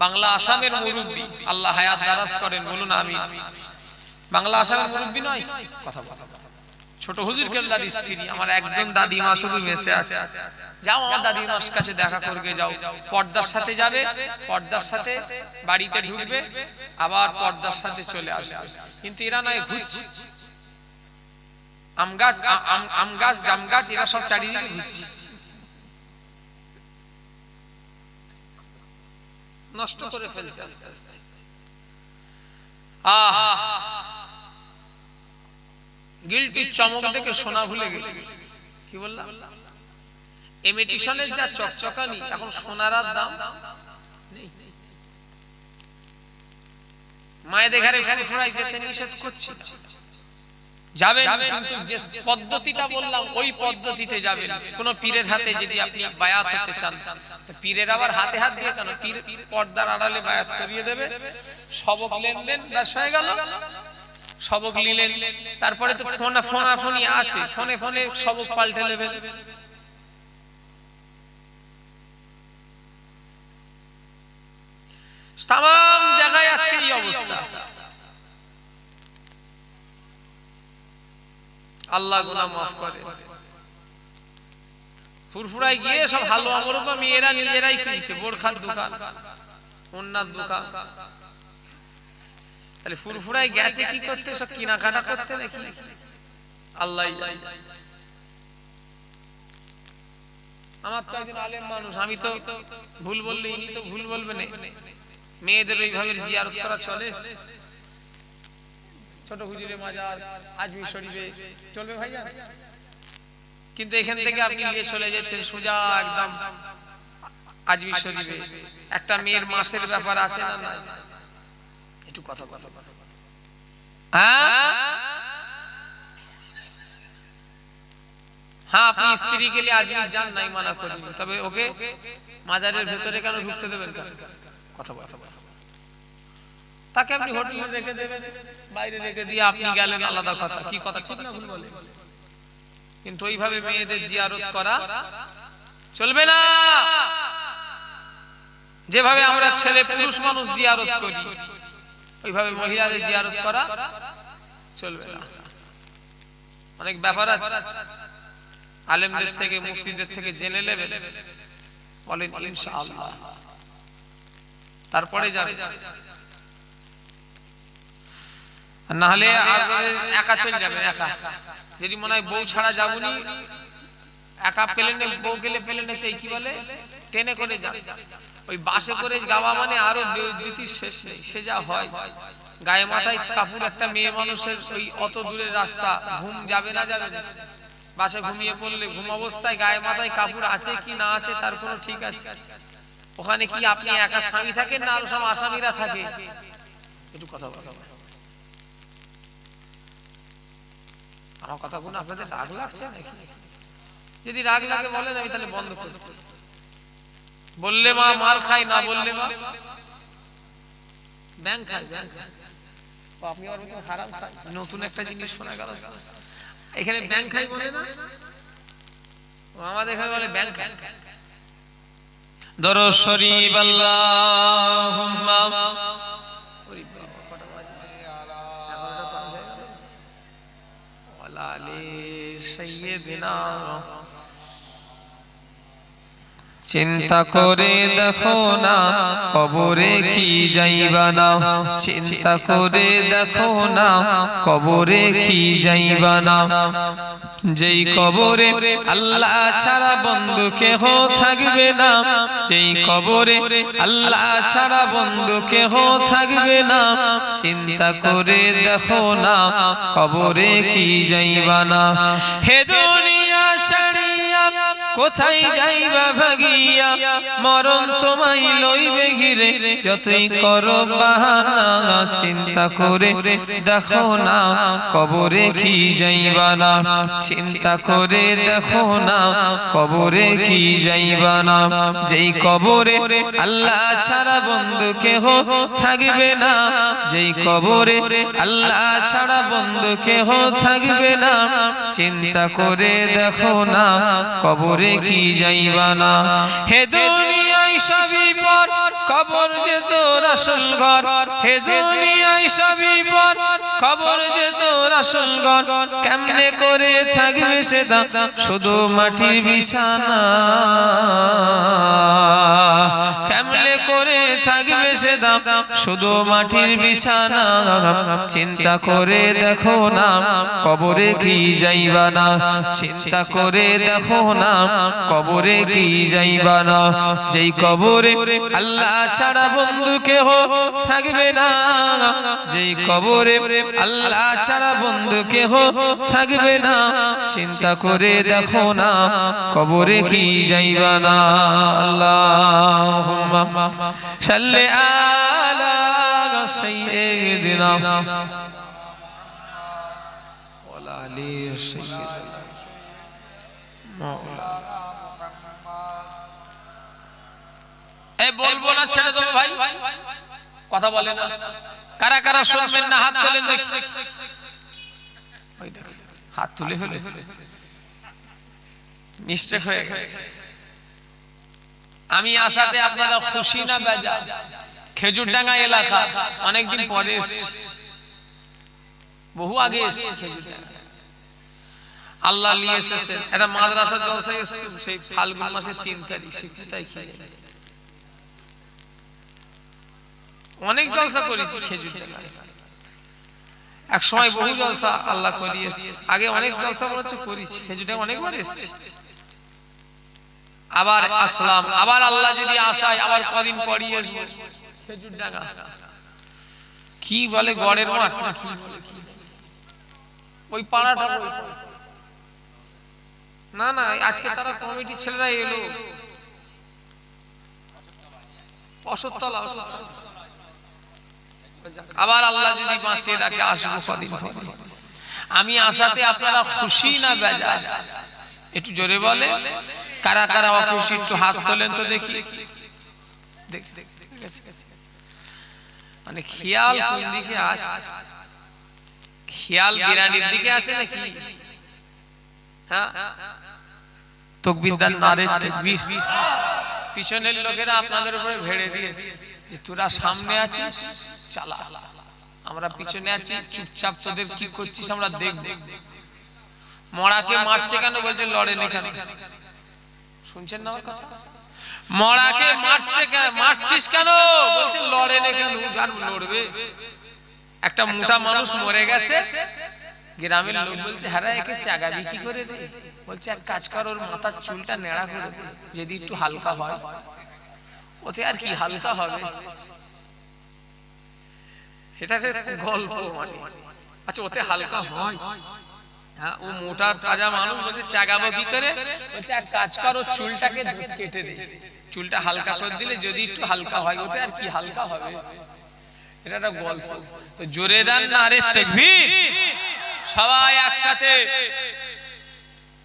বাংলা আসামের মুরব্বী, আল্লাহ হায়াত দারাজ করেন, বলুন আমিন। বাংলা আসামের মুরব্বী নয়, কথা বলা ছোট হুজুর কেবলার স্ত্রী, আমার একজন দাদিমা শুধু বেঁচে আছে। যাও আমার দাদিমার কাছে দেখা করবে, যাও, পর্দার সাথে যাবে, পর্দার সাথে বাড়িতে ঢুকবে, আবার পর্দার সাথে চলে আসবে। কিন্তু এরা নয়, ঘুরছে আম গাছ জাম গাছ, এরা সব চারিদিকে ঘুরছে, নষ্ট করে ফেলছে আস্তে আস্তে। গিলটির চমক দেখে সোনা ভুলে গেল। কি বললাম? ইমিটেশনের যা চকচকানি, এখন সোনার দাম নেই। মায়েদের ঘরে ফুরফুরাই যেতে নিষেধ করছি, যাবেন, কিন্তু যে পদ্ধতিটা বললাম ওই পদ্ধতিতে যাবেন। কোন পীরের হাতে যদি আপনি বায়াত হতে চান, পীরের আবার হাতে হাত দিয়ে কেন, পীর পর্দার আড়ালে বায়াত করিয়ে দেবে, সবক লেনদেন ব্যাস হয়ে গেল। সবক নিলেন, তারপরে তো ফোনাফোনি আছে, ফোনে ফোনে সবক পাল্টে নেবেন। তাম জায়গায় আজকে এই অবস্থা। আল্লাহ গুনাহ মাফ করে। ফুরফুরায় গিয়ে সব হালুয়া মুরব্বা মেয়েরা নিজেরাই কিনছে, বোরখার দোকান, ওন্নার দোকান। তাহলে ফুরফুরায় গেছে কি করতে? সব কেনাকাটা করতে নাকি? আল্লাহই জানে। আমার তো একজন আলেম মানুষ, আমি তো ভুল বললে ইনি তো ভুল বলবে না। মেয়েদের ওইভাবে জিয়ারত করা চলে? ছোট হুজুরে মাজার, আজমির শরীফে চলবে ভাইয়া? কিন্তু এখান থেকে আপনি নিয়ে চলে যাচ্ছেন সোজা একদম আজমির শরীফে। একটা মেয়ের মাসের ব্যাপার আছে না? না, একটু কথা বলো। হ্যাঁ, আপনি স্ত্রী গেলে আজমির যান, নাই মানা করিনি, তবে ওকে মাজারের ভেতরে কেন ঢুকতে দেবেন? কথা বলো। তাকে আপনি হোটেলে রেখে দেবেন, বাইরে রেখে দিয়ে আপনি গেলেন, আলাদা কথা। কি কথা, ঠিক না ভুল বলে? কিন্তু ওইভাবে মেয়েদের জিয়ারত করা চলবে না। যেভাবে আমরা ছেলে পুরুষ মানুষ জিয়ারত করি, ওইভাবে মহিলাদের জিয়ারত করা চলবে না। অনেক ব্যাপার আছে, আলেমদের থেকে মুফতিদের থেকে জেনে নেবেন, বলেন ইনশাআল্লাহ, তারপরে যাবে। না হলে একা চলে যাবে। একা যদি মনে হয় বউ ছাড়া যাবনি, একা প্লেনে, বউ গেলে প্লেনে কি বলে, ট্রেনে করে যাবে। ওই বাসে করে যাওয়া মানে আরো দ্বিতীয় শেষ নেই। সে যা হয়, গায়ে মাথায় কাপড়, একটা মেয়ে মানুষের ওই অত দূরের রাস্তা, ঘুম যাবে না যাবে না? বাসে ঘুমিয়ে পড়লে ঘুম অবস্থায় গায়ে মাথায় কাপড় আছে কি না আছে তার কোনো ঠিক আছে? ওখানে কি আপনি একা স্বামী থাকেন না আরো সব আসামিরা থাকে? একটু কথা বলো। আমার কথাগুলো আপনাদের রাগ লাগছে নাকি? যদি রাগ লাগে বলেন, আমি তাহলে বন্ধ করি। বললে মা মার খাই, না বললে মা ব্যাংক খাই। আপনি আর হারাম খান। নতুন একটা জিনিস শোনা গেল, এখানে ব্যাংক খাই বলে না, আমাদের এখানে বলে ব্যাংক খাই। দরুদ শরীফ আল্লাহুম্মা ওয়ালা আলি সাইয়্যিদিনা। চিন্তা করে দেখো না কবরে কি যাইবা না, চিন্তা করে দেখো না কবরে কি যাইবা না। যেই কবরে আল্লাহ ছাড়া বন্ধু কেহ থাকবে না, যেই কবরে আল্লাহ ছাড়া বন্ধু কেহ থাকবে না, চিন্তা করে দেখো না কবরে কি যাইবা না। হে দুনিয়া ছাড়িয়া কোথায় যাইবা ভাগিয়া, মরণ তোমায় লইবে ঘিরে যতই করো বাহানা। চিন্তা করে দেখো না কবরে কি যাইবা না, চিন্তা করে দেখো না কবরে কি যাইবা না। যেই কবরে আল্লাহ ছাড়া বন্ধু কেহ থাকবে না, যেই কবরে আল্লাহ ছাড়া বন্ধু কেহ থাকবে না, চিন্তা করে দেখো না কবরে কি যাইবা না। হে দুনিয়ায় সবই পর, কবর যে তোর আসল ঘর। হে দুনিয়ায় সবই পর, কবর যে তোর আসল ঘর। কেমনে করে থাকবে সেটা শুধু মাটির বিছানা, কেমনে করে থাকবে সেটা শুধু মাটির বিছানা। চিন্তা করে দেখো না কবরে কি যাইবা না, চিন্তা করে দেখো না কবরে কি যাইবা না। যেই কবরে আল্লাহ ছাড়া বন্ধু কেহ থাকবে না, যেই কবরে আল্লাহ ছাড়া বন্ধু কেহ থাকবে না, চিন্তা করে দেখো না কবরে কি যাইবা না। আল্লাহুম্মা সাল্লি আলা সাইয়্যিদিনা আলী সাইয়্যিদুনা মাওলানা। এই বলবো না, ছেড়ে দেবো ভাই, কথা বলে না। কারা কারা শুনবেন না হাত তোলেন দেখি। ওই দেখো হাত তুলে ফেলেছে, মিস্টেক হয়ে গেছে। আমি আসাতে আপনারা খুশি না বেজার? খেজুরডাঙ্গা এলাকা অনেকদিন পরে এসেছে, বহু আগে এসেছে খেজুরডাঙ্গা। আল্লাহ নিয়ে এসেছেন একটা মাদ্রাসার জলসায় এসেছেন সেই ফাল্গুন মাসের 3 তারিখ, শিক্ষিতাই খেয়ে অনেক জলসা করেছি খেজুরডাঙ্গা। এক সময় বহু জলসা আল্লাহ করিয়েছে, আগে অনেক জলসা মনে করেছি খেজুরডাঙ্গা, অনেকবার এসেছে। আবার আসলাম, আবার আল্লাহ যদি আশায় আবার কদিন পরই আসবো খেজুরডাঙ্গা। কি বলে গড়ের মাঠ ওই পাড়াটা, না না আজকে তারা কমিটির ছেলেরা এলো অসততলা। আবার আল্লাহ যদি বাঁচিয়ে রাখে আসবো কদিন পরে। আমি আশাতে আপনারা খুশি না বেজার? একটু জোরে বলে কারা কারা অখুশি, একটু হাত তোলেন তো দেখি। মানে খেয়াল কোন দিকে আছে? খেয়াল বিরানির দিকে আছে নাকি? হ্যাঁ, তাকবীর দেন, নারে তাকবীর। পিছনের লোকেরা আপনাদের উপরে ভেড়ে দিয়েছে যে তোরা সামনে আছিস চালা, আমরা পিছনে আছি চুপচাপ, তোদের কি করছিস আমরা দেখব। মরাকে মারছে কেন? বলছে লড়ে না কেন? শুনছেন না আমার কথা? মরাকে মারছে কেন, মারছিস কেন? বলছে লড়ে না কেন? জান লড়বে। একটা মোটা মানুষ মরে গেছে, গ্রামের লোক বলছে হ্যাঁ একে চাগাবি কি করে রে? বলছে এক কাজ কর, ওর মাথার চুলটা নেড়া করে দে, যদি একটু হালকা হয়। ওতে আর কি হালকা হবে? এটা গল্প মানে, আচ্ছা ওতে হালকা হয়? হ্যাঁ, ও মোটা তাজা মানুষ বলছে চাগাবো কি করে? বলছে এক কাজ কর, ওর চুলটাকে কেটে দে, চুলটা হালকা করে দিলে যদি একটু হালকা হয়। ওতে আর কি হালকা হবে? এটা একটা গল্প। তো জোরে দেন নারে তাকবীর। সবাই একসাথে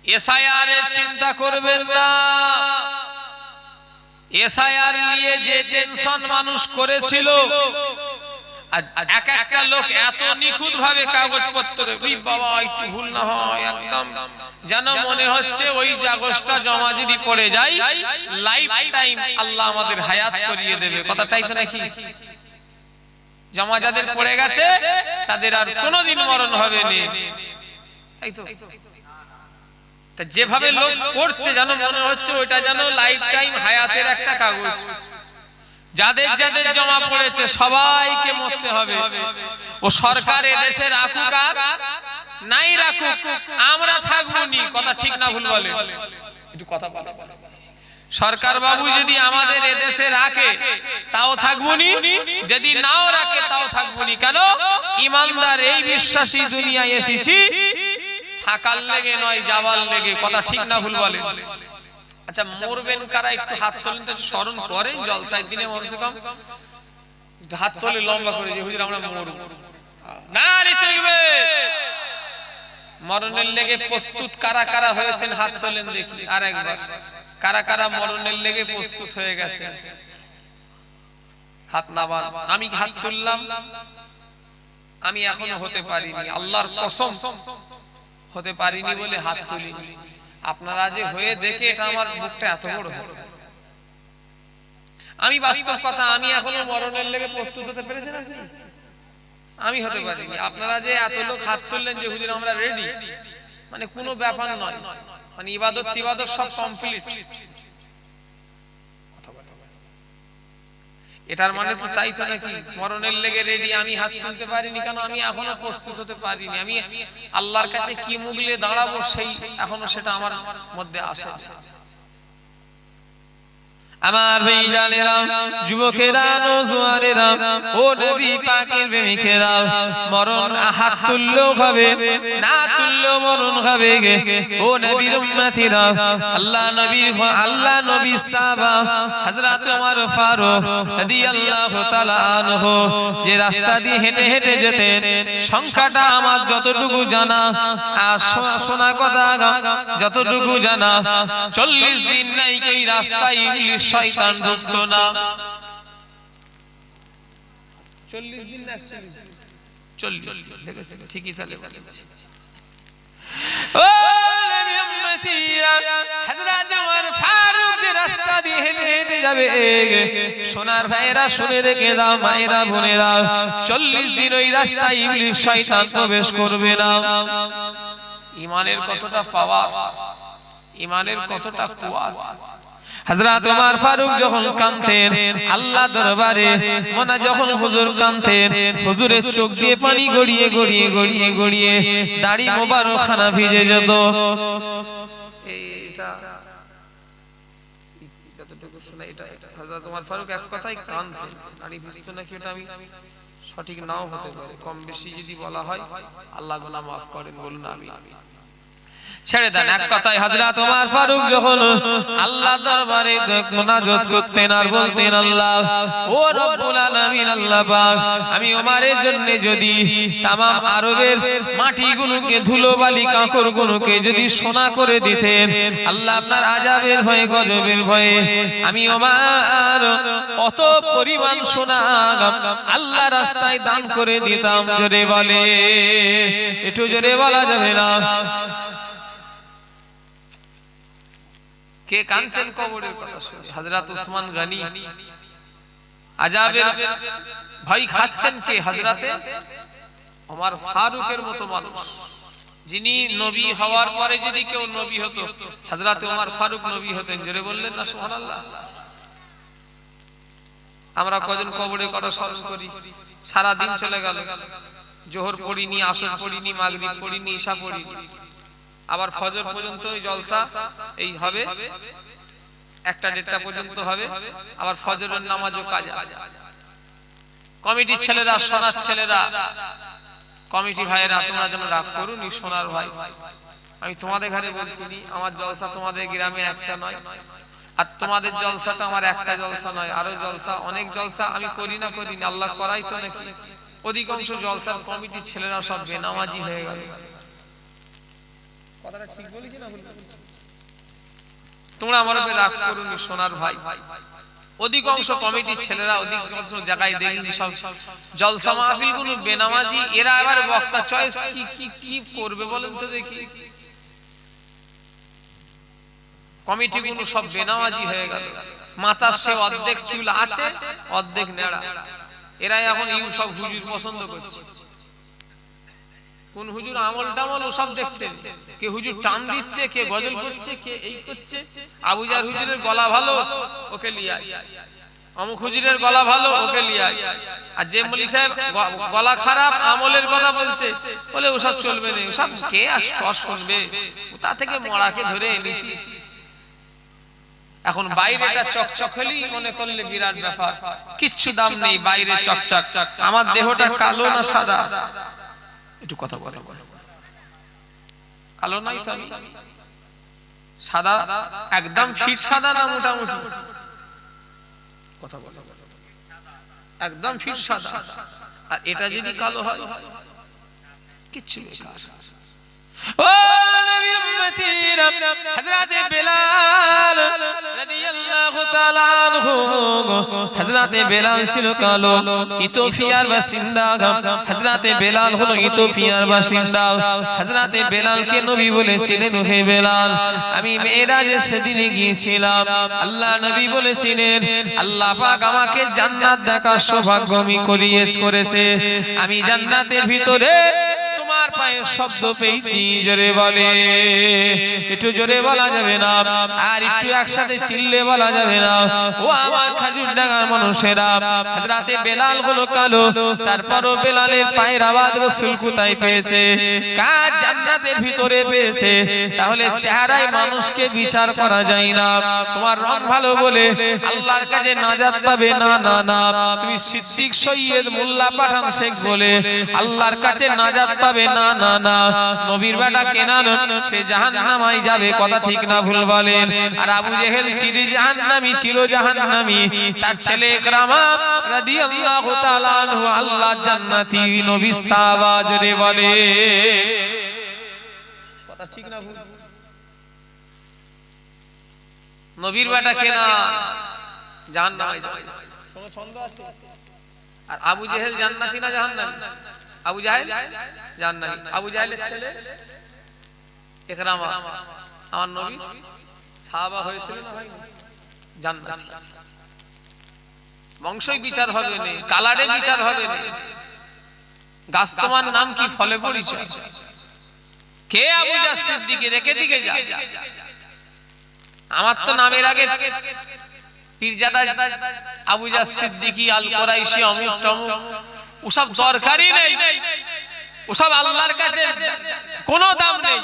এসআইআর এর চিন্তা করবেন না। এসআইআর নিয়ে যে টেনশন মানুষ করেছিল, এক একটা লোক এত নিখুঁত ভাবে কাগজপত্র, বাবা একটু ভুল না হয় একদম যেন মনে হচ্ছে ওই কাগজটা জমা যদি পড়ে যায় লাইফ টাইম আল্লাহ আমাদের হায়াত করিয়ে দেবে। কথাটাই তো নাকি? জমা যাদের পড়ে গেছে তাদের আর কোনোদিন মরণ হবে না, তাই তো? তা যেভাবে লোক পড়ছে যেন মনে হচ্ছে ওইটা যেন লাইফ টাইম হায়াতের একটা কাগজ। যাদের যাদের জমা পড়েছে সবাইকে মরতে হবে। ও সরকার এদেশে রাখুক আর নাই রাখুক, আমরা থাকবো নি। কথা ঠিক না ভুল বলে? একটু কথা বলে। সরকার বাবু যদি আমাদের এদেশে রাখে তাও থাকবো নি, যদি নাও রাখে তাও থাকবো নি। কেন? ইমানদার এই বিশ্বাসী দুনিয়ায় এসেছি থাকার লেগে নয়, যাওয়ার লেগে। কথা ঠিক না ভুল বলে? আচ্ছা মরবেন কারা? একটু হাত তোলেন তো, স্মরণ করেন জলসায় দিনে মানুষে কম হাত তোলে লম্বা করে যে হুজুর আমরা মরব না। মরণের লেগে প্রস্তুত কারা কারা হয়েছেন হাত তোলেন দেখি আর একবার। কারা কারা মরণের লেগে প্রস্তুত হয়ে গেছে? হাত নামান। আমি হাত তুললাম, আমি এখনো হতে পারিনি, আল্লাহর কসম হতে পারিনি বলে হাত তুলিনি। আপনারা যে হয়ে দেখে এটা আমার বুকটা এত বড়। আমি বাস্তব কথা, আমি এখনো মরণের লেগে প্রস্তুত হতে পেরেছি না, আমি হতে পারিনি। আপনারা যে এত লোক হাত তুললেন যে হুজুর আমরা রেডি, মানে কোনো ব্যাপার নয়, মানে ইবাদত তিবাদত সব কমপ্লিট। এটার মানে তো তাই তো নাকি? মরণের লেগে রেডি, আমি হাত তুলতে পারিনি কেন? আমি এখনো প্রস্তুত হতে পারিনি। আমি আল্লাহর কাছে কি মুগলে দাঁড়াবো সেই এখনো সেটা আমার মধ্যে আসে। আমার ভাইজানেরা, যুবকেরা, নওজোয়ানেরা, ও নবী পাকের প্রেমিকেরা, মরণ হাত তুললেও হবে, না তুললেও মরণ হবে। ও নবীর উম্মতিরা, আল্লাহ নবীর সাহাবা হযরত ওমর ফারুক রাদিয়াল্লাহু তাআলা আনহু যে রাস্তা দিয়ে হেঁটে হেঁটে যেতেন, সংখ্যাটা আমার যতটুকু জানা আর শোনা কথা যতটুকু জানা, 40 দিন নাই এই রাস্তায় ইবলিস শয়তান ঢুকতো না। 40 দিন না 40 দিন দেখেছেন? ঠিকই তাহলে বলেছি। ও নবী উম্মতিরা, হযরত ওমর ফারুক যে রাস্তা দিয়ে হেঁটে হেঁটে যাবে, সোনার ভাইরা শুনে রেখে দাও, মায়েরা বোনেরা, 40 দিন ওই রাস্তায় ইবলিস শয়তান প্রবেশ করবে না। ঈমানের কতটা পাওয়ার, ঈমানের কতটা কুওয়াত। হযরত ওমর ফারুক যখন কাঁদতেন আল্লাহ দরবারে, মনে যখন হুজুর কাঁদতেন, হুজুরের চোখ দিয়ে পানি গড়িয়ে গড়িয়ে গড়িয়ে গড়িয়ে দাড়ি মোবারক খানা ভিজে যেত। এটা যতটুকু শোনা, এটা হযরত ওমর ফারুক এক কথাই কাঁদতেন, দাড়ি ভিজতো নাকি এটা আমি সঠিক নাও হতে পারে, কম বেশি যদি বলা হয় আল্লাহ গুনাহ মাফ করেন, বলুন আমি। ছেড়ে দেন, এক কথায় হযরত ওমর ফারুক যখন আল্লাহ দরবারে মুনাজাত করতেন আর বলতেন, আল্লাহ ও রব্বুল আলামিন, আল্লাহ পাক, আমি ওমরের জন্য যদি तमाम আরবের মাটিগুলোকে, ধুলোবালি কাঁকড়গুলোকে যদি সোনা করে দিতেন, আল্লাহ আপনার আযাবের ভয়ে, গজবের ভয়ে আমি ওমর অত পরিমাণ সোনা আল্লাহ রাস্তায় দান করে দিতাম। জোরে বলে, একটু জোরে বলা যাবে না? কে কাঁদছেন কবরের কথা শুনে? হযরত উসমান গনি আযাবের ভয় খাচ্ছেন কে? হযরতে ওমর ফারুকের মতো মানুষ, যিনি নবী হওয়ার পরে যদি কেউ নবী হতো, হযরত ওমর ফারুক নবী হতেন। জোরে বললেন না সুবহানাল্লাহ? আমরা কজন কবরের কথা স্মরণ করি? সারা দিন চলে গেল, জোহর পড়িনি, আসর পড়িনি, মাগরিব পড়িনি, ইশা পড়িনি, আবার ফজর পর্যন্ত জলসা এই হবে, 1টা-1:30 পর্যন্ত হবে, আবার ফজরের নামাজও কাজা। কমিটির ছেলেরা, সোনার ছেলেরা, কমিটি ভাইয়েরা, তোমরা যেন রাগ করুনি, সোনার ভাই, আমি তোমাদের ঘরে বলছিনি, আমার জলসা তোমাদের গ্রামে একটা নয়, আর তোমাদের জলসাটা আমার একটা জলসা নয়, আরো জলসা, অনেক জলসা আমি করি না, আল্লাহ করাই তো নাকি। অধিকাংশ জলসার কমিটির ছেলেরা সব বেনামাজি হয়ে গেল। কথাটা ঠিক বলেছি না? তোমরা আমার উপরে রাগ করুনি সোনার ভাই, অধিকাংশ কমিটির ছেলেরা, অধিকাংশ জায়গায় দেখি সব জলসা মাহফিলগুলো বেনামাজি। এরা আবার বক্তা চয়েস কি করবে বলেন তো দেখি? কমিটিগুলো সব বেনামাজি হয়ে গেল, মাথার সে অর্ধেক চুল আছে, অর্ধেক নেড়া। এরাই এখন সব হুজুর পছন্দ করছে। কোন হুজুর আমল টামল ওসব দেখছেন, কে হুজুর টান দিচ্ছে, কে গজল করছে, কে এই করছে। আবুজার হুজুরের গলা ভালো, ওকে লিয়া, অমুক হুজুরের গলা ভালো, ওকে লিয়া। আর যে মলি সাহেব গলা খারাপ, আমলের কথা বলছে, বলে ওসব চলবে না, ওসব কে আর শুনবে, তা থেকে মরাকে ধরে এনেছিস। এখন বাইরেটা চকচকলি মনে করলে বিরাট ব্যাপার, কিচ্ছু দাম নেই, বাইরে চকচক। আমার দেহটা কালো না সাদা? একটু কথা বলো, কালো নাই তো, আমি সাদা, একদম ফিট সাদা না মোটামুটি? কথা বলো, একদম ফিট সাদা। আর এটা যদি কালো হয়, কিচ্ছু বেকার। ও নবীর উম্মতিরা, হযরত বেলাল রাদিয়াল্লাহু তাআলা আনহু, হযরত বেলাল ছিল কালো, ইথিওপিয়ার বাসিন্দা। হযরত বেলাল হলো ইথিওপিয়ার বাসিন্দা। হযরত বেলালকে নবী বলেছিলেন, হে বেলাল, আমি মেরাজে সেদিন গিয়েছিলাম, আল্লাহ নবী বলেছিলেন, আল্লাহ পাক আমাকে জান্নাত দেখার সৌভাগ্য আমি করেছে। আমি জান্নাতের ভিতরে তোমার পায়ের শব্দ পেয়েছি জোরে বলে একটু জোরে বলা যাবে না আর একটু একসাথে চিল্লে বলা যাবে না ও আমার খাজুর ডাঙ্গার মানুষেরা হযরতে বেলাল হলো কালো তারপরও বেলালের পায়ের আওয়াজ রাসূল কোথায় পেয়েছে কার জান্নাতের ভিতরে পেয়েছে তাহলে চেহারায় মানুষকে বিচার করা যায় না তোমার রং ভালো বলে আল্লাহর কাছে নাজাত পাবে না না না তুমি সিদ্দিক সৈয়দ মোল্লা পাঠান শেখ বলে আল্লাহর কাছে নাজাত পাবে না না না নবীর বেটা কেনান সে জাহান্নামে যাবে কথা ঠিক না ভুল বলেন আর আবু জেহেল চির জাহান্নামী ছিল জাহান্নামী তার ছেলে ইকরামা রাদিয়াল্লাহু তাআলা আনহু আল্লাহ জান্নাতি নবী সাহাবা জোরে বলে কথা ঠিক না ভুল নবীর বেটা কেনা জাহান্নামে যাবে কোনো সন্দেহ আছে আর আবু জেহেল জান্নাতি না জাহান্নামী আবু জাহেল জান্নাতি আবু জাহেলের ছেলে ইকরামা আমার নবী সাহাবা হয়েছিল না ভাই জান্নাতি বংশই বিচার হবে না কালারে বিচার হবে না গাছ তোমার নাম কি ফলে পরিচয় কে আবু জাহ সিদ্দিক রেখে দিকে যা আমার তো নামের আগে পীরজাদা আবু জাহ সিদ্দিকী আল কুরাইশি অমুক তমুক ওসব দরকারই নেই ওসব আল্লাহর কাছে কোনো দাম নেই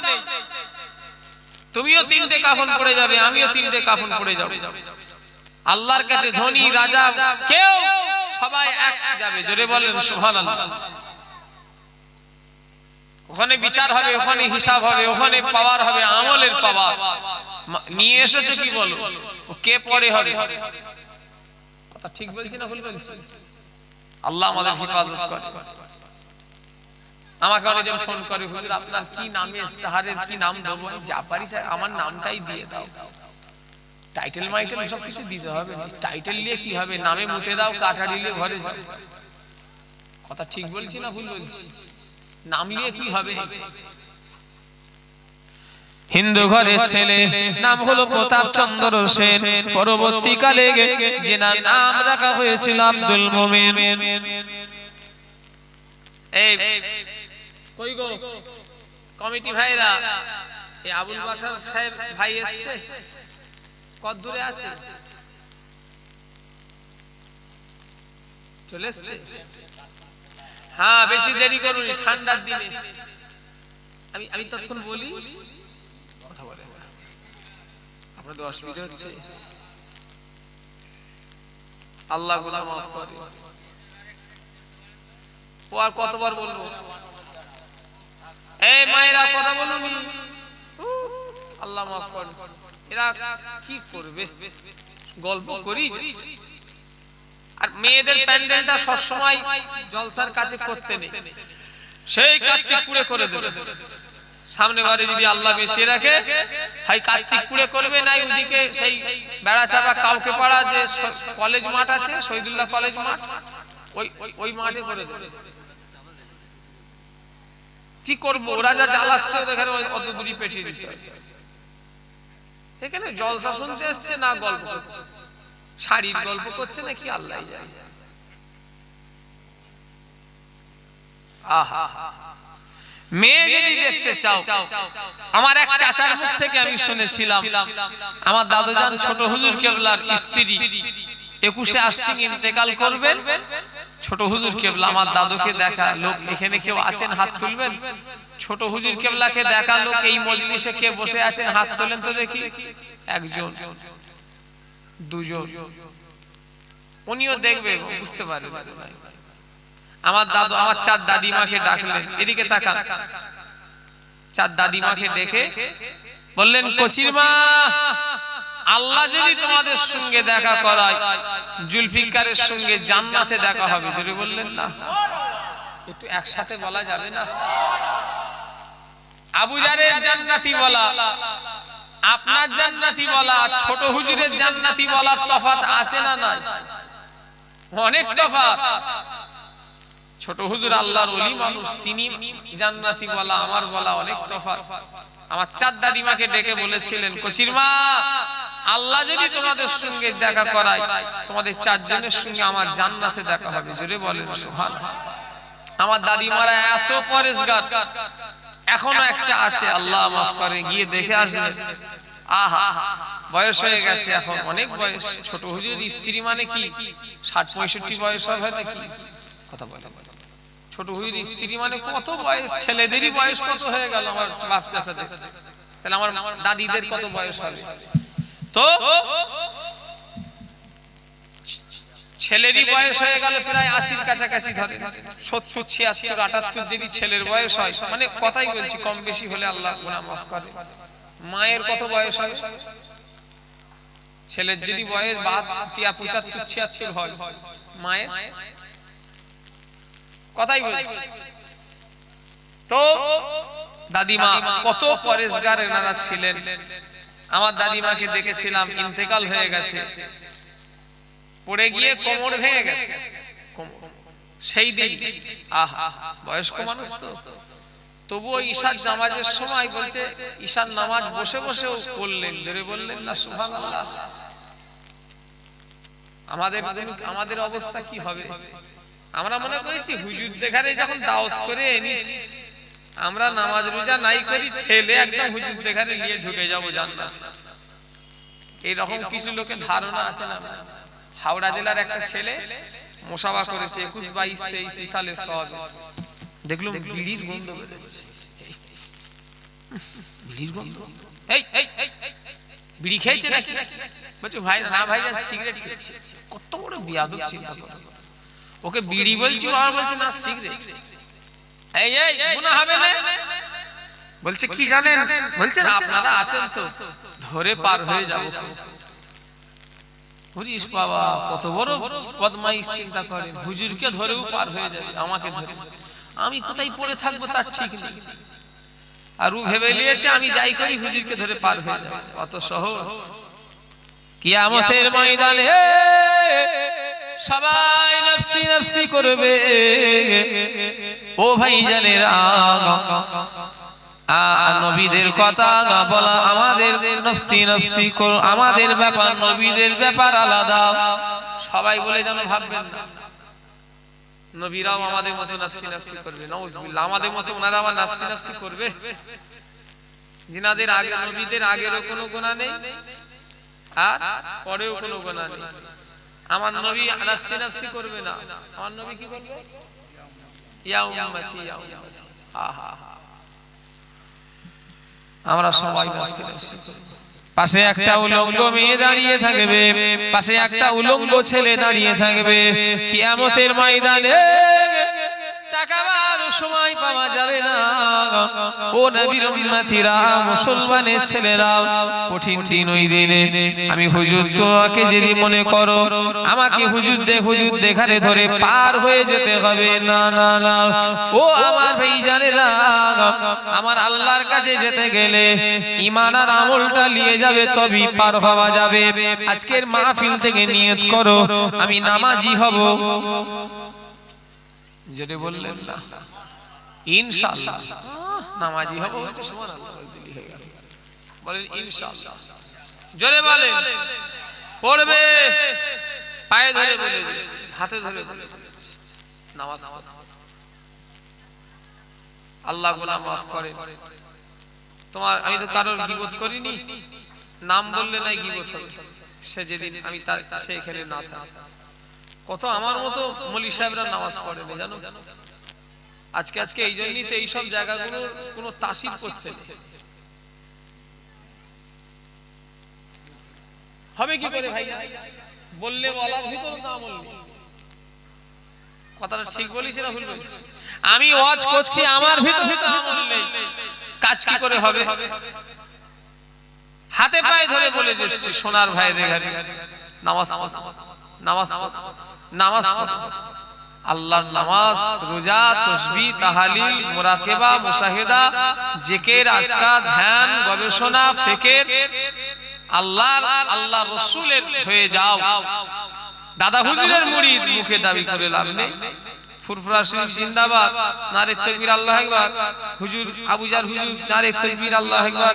তুমিও তিনটে কাফন পড়ে যাবে আমিও তিনটে কাফন পড়ে যাব আল্লাহর কাছে ধনী রাজা কেউ সবাই এক যাবে জোরে বলেন সুবহানাল্লাহ ওখানে বিচার হবে ওখানে হিসাব হবে ওখানে পাওয়ার হবে আমলের পাওয়ার নিয়ে এসেছো কি বলো ও কে পরে হবে কথা ঠিক বলছি না ভুল বলছি আল্লাহ আমাদের হেফাজত করে আমাকে অনেকজন ফোন করে হুজুর আপনার কি নামে ইস্তেহারের কি নাম দেবো যা পারি আমার নামটাই দিয়ে দাও টাইটেল মাইটেল সব কিছু দিতে হবে টাইটেল নিয়ে কি হবে নামে মুছে দাও কাঠারি নিয়ে ঘরে যাও কথা ঠিক বলছি না ভুল বলছি নাম নিয়ে কি হবে হিন্দু ঘরের ছেলে নাম হলো প্রতাপ চন্দ্র সেন পরবর্তীকালে যেনার নাম রাখা হয়েছিল আব্দুল মুমিন এই কই গো কমিটি ভাইরা এই আবুল বাশার সাহেব ভাই এসেছে কত দূরে আছে চলে এসেছে হ্যাঁ বেশি দেরি করুন ঠান্ডার দিনে আমি তখন বলি কথা বলে আপনাদের অসুবিধা হচ্ছে আল্লাহ গুনাহ মাফ করে ও আর কতবার বলবো এই মায়েরা কথা বলুন আল্লাহ মাফ করুন এরা কি করবে গল্প করি আর মেয়েদের প্যান্ডেলটা সব সময় জলসার কাছে করতে নেই সেই কার্তিকপুরে করে দেবে সামনে বারে যদি আল্লাহ বেঁচে রাখে হয় কার্তিকপুরে করবে নাই ওদিকে সেই বেড়াচাপা কাউকে পাড়া যে কলেজ মাঠ আছে শহীদুল্লাহ কলেজ মাঠ ওই মাঠে করে দেবে কি করব ওরা যা জ্বালাচ্ছে এখানে অত দূরই পেটিয়ে দিতে হবে এখানে জলসা শুনতে আসছে না গল্প করছে শাড়ির গল্প করছে নাকি আল্লাহ জানে আহা মেয়ে যদি দেখতে চাও আমার এক চাচার মুখ থেকে আমি শুনেছিলাম আমার দাদুজান ছোট হুজুর কেবলার স্ত্রী 21-এ আশ্বিন ইন্তেকাল করবেন ছোট হুজুর কেবলা আমার দাদুকে দেখা লোক এখানে কেউ আছেন হাত তুলবেন ছোট হুজুর কেবলাকে দেখা লোক এই মজলিসে কে বসে আছেন হাত তোলেন তো দেখি একজন দুজন উনিও দেখবে বুঝতে পারবে আমার দাদু আমার চার দাদিমাকে ডাকলেন এদিকে তাকান চার দাদিমাকে ডেকে বললেন কচির মা আল্লাহ যদি তোমাদের সঙ্গে দেখা করায় জুলফিকারের সঙ্গে জান্নাতে দেখা হবে জোরে বললেন না একটু একসাথে বলা যাবে না আবু জারের জান্নাতি বলা আপনার জান্নাতি বলা ছোট হুজুরের জান্নাতি বলার তফাৎ আছে না নাই অনেক তফাৎ ছোট হুজুর আল্লাহর ওলি মানুষ তিনি জান্নাতি বলা আমার বলা অনেক তফাৎ আমার চার দাদিমাকে ডেকে বলেছিলেন কচির মা আল্লাহ যদি তোমাদের সঙ্গে দেখা করায় তোমাদের চারজনের সঙ্গে আমার জান্নাতে দেখা হবে জোরে বলেন সুবহানাল্লাহ আমার দাদিমারা এত পরেশগার, এখনো একটা আছে, আল্লাহ মাফ করে, গিয়ে দেখে আসবে। আহা, বয়স হয়ে গেছে, এখন অনেক বয়স। ছোট হুজুরের স্ত্রী মানে কি 60-65 বয়স হবে নাকি? কথা বলে, ছোট হুজুরের স্ত্রী মানে কত বয়স? ছেলেদেরই বয়স কত হয়ে গেল আমার বাচ্চার সাথে, তাহলে আমার দাদিদের কত বয়স হবে? তো ছেলেরই বয়স হয়ে গেল প্রায় 80-র কাছাকাছি, ধরে 70, 76, 78 যদি ছেলের বয়স হয়, মানে কথাই বলছি, কম বেশি হলে আল্লাহ গুনাহ মাফ করে। মায়ের কত বয়স হয়? ছেলের যদি বয়স 75, 76 হয়, মায়ের কথাই বলছি। তো দাদিমা কত পরেশগার এনারা ছিলেন। আমার দাদিমাকে দেখেছিলাম, ইন্তেকাল হয়ে গেছে, পড়ে গিয়ে কোমর ভেঙে গেছে। সেই দিন আহা, বয়স্ক মানুষ তো, তবুও ঈশার নামাজের সময় বলছে, ঈশার নামাজ বসে বসেও পড়লেন, ধরে বললেন না সুবহানাল্লাহ। আমাদের অবস্থা কি হবে? আমরা মনে করেছি হুজুর দেখারে যখন দাওয়াত করে এনেছি, আমরা নামাজ রোজা নাই করি, ঠেলে একদম হুজুর দেখারে নিয়ে ঢুকে যাব জান্নাত। এইরকম কিছু লোকের ধারণা আছে না? হাওড়া জেলার একটা ছেলে মুসাফা করেছে 21, 22, 23 সালে, সব দেখলাম বিড়ির গন্ধ বেরোচ্ছে। বিড়ির গন্ধ, এই বিড়ি খেয়েছে নাকি? বলছে ভাই না ভাই, সিগারেট খেয়েছে। কত বড় বিয়াদব, চিন্তা করো। ওকে বিড়ি বলছি, আর বলছে না সিগারেট। এই গুনাহ হবে না? বলছে কি জানেন? বলছেন আপনারা আছেন তো, ধরে পার হয়ে যাব। হুজুর বাবা কত বড় বদমাইশ, চিন্তা করেন, হুজুরকে ধরেও পার হয়ে যাবে, আমাকে ধরে। আমি কোথায় পড়ে থাকবো তার ঠিক নেই, আর ও ভেবে নিয়েছে আমি যাই করি হুজুরকে ধরে পার হয়ে যাবে। অত সহজ? কিয়ামতের ময়দানে সবাই নফসি নফসি করবে। ও ভাই জানেরা, নবীদের কথা বলা, আমাদের নফসি নফসি করো, আমাদের ব্যাপার, নবীদের ব্যাপার আলাদা। সবাই বলে যেন ভাববেন না নবীরাও আমাদের মতো নফসি নফসি করবে। নাউজুবিল্লাহ, আমাদের মতো ওনারা আবার নফসি নফসি করবে? জিনাদের আগে, নবীদের আগেরও কোনো গুনাহ নেই আর পরেও কোনো গুনাহ নেই। আমার নবী নফসি নফসি করবে না। আমার নবী কি বলবে? ইয়া উম্মতি ইয়া উম্মতি। আহা, আমরা সবাই নফসি নফসি করব। পাশে একটা উলঙ্গ মেয়ে দাঁড়িয়ে থাকবে, পাশে একটা উলঙ্গ ছেলে দাঁড়িয়ে থাকবে। কিয়ামতের ময়দানে তাকাবার সময় পাওয়া যাবে না। ও নবীর উম্মতিরা, মুসলমানের ছেলেরা, কঠিন দিন ওই দিনে। আমি হুজুর তোমাকে যদি মনে করো আমাকে হুজুর দেখারে ধরে পার হয়ে যেতে হবে, না না না। ও আমার ভাই জানেরা, আমার আল্লাহর কাছে যেতে গেলে ঈমান আর আমলটা নিয়ে যাবে, তবেই পার হওয়া যাবে। আজকের মাহফিল থেকে নিয়ত করো আমি নামাজি হব। যদি বললেন না ইনশাআল্লাহ নামাজি হব, সুবহানাল্লাহ বলেন ইনশাআল্লাহ, জোরে বলেন। পড়বে, পায়ে ধরে বলে দিয়েছি, হাতে ধরে বলে দিয়েছি, নামাজ আল্লাহ গুনাহ মাফ করে। তোমার আমি তো কারোর গীবত করিনি, নাম বললে নাই গীবত হবে। সে যেদিন আমি তার সেখানে না থাকি, কত আমার মতো মৌলভী সাহেবরা নামাজ পড়ে না জানো। আজকে এই জন্যই তো এইসব জায়গাগুলো কোনো তাসির করছে না। হবে কি করে ভাই? বললে বলার ভিতর না বললে, কথাটা ঠিক বলিস না ভুল বলিস? আমি ওয়াজ করছি, আমার ভিতর আমল নেই, কাজ কি করে হবে? হাতে পায়ে ধরে বলে দিচ্ছি সোনার ভাই দেখারি, নামাজ নামাজ নামাজ আল্লাহর নামাজ, রোজা, তাসবিহ, তাহলিল, মুরাকাবা, মুশাহিদা, জিকির, আজকার, ধ্যান, গবেষণা, ফিকির, আল্লাহ রাসূলের হয়ে যাও। দাদা হুজুরের মুরিদ মুখে দাবি করে লাভ নেই। ফুরফুরা শরীফ জিন্দাবাদ, নারে তাকবীর, আল্লাহু আকবার। হুজুর আবুজার হুজুর, নারে তাকবীর, আল্লাহু আকবার।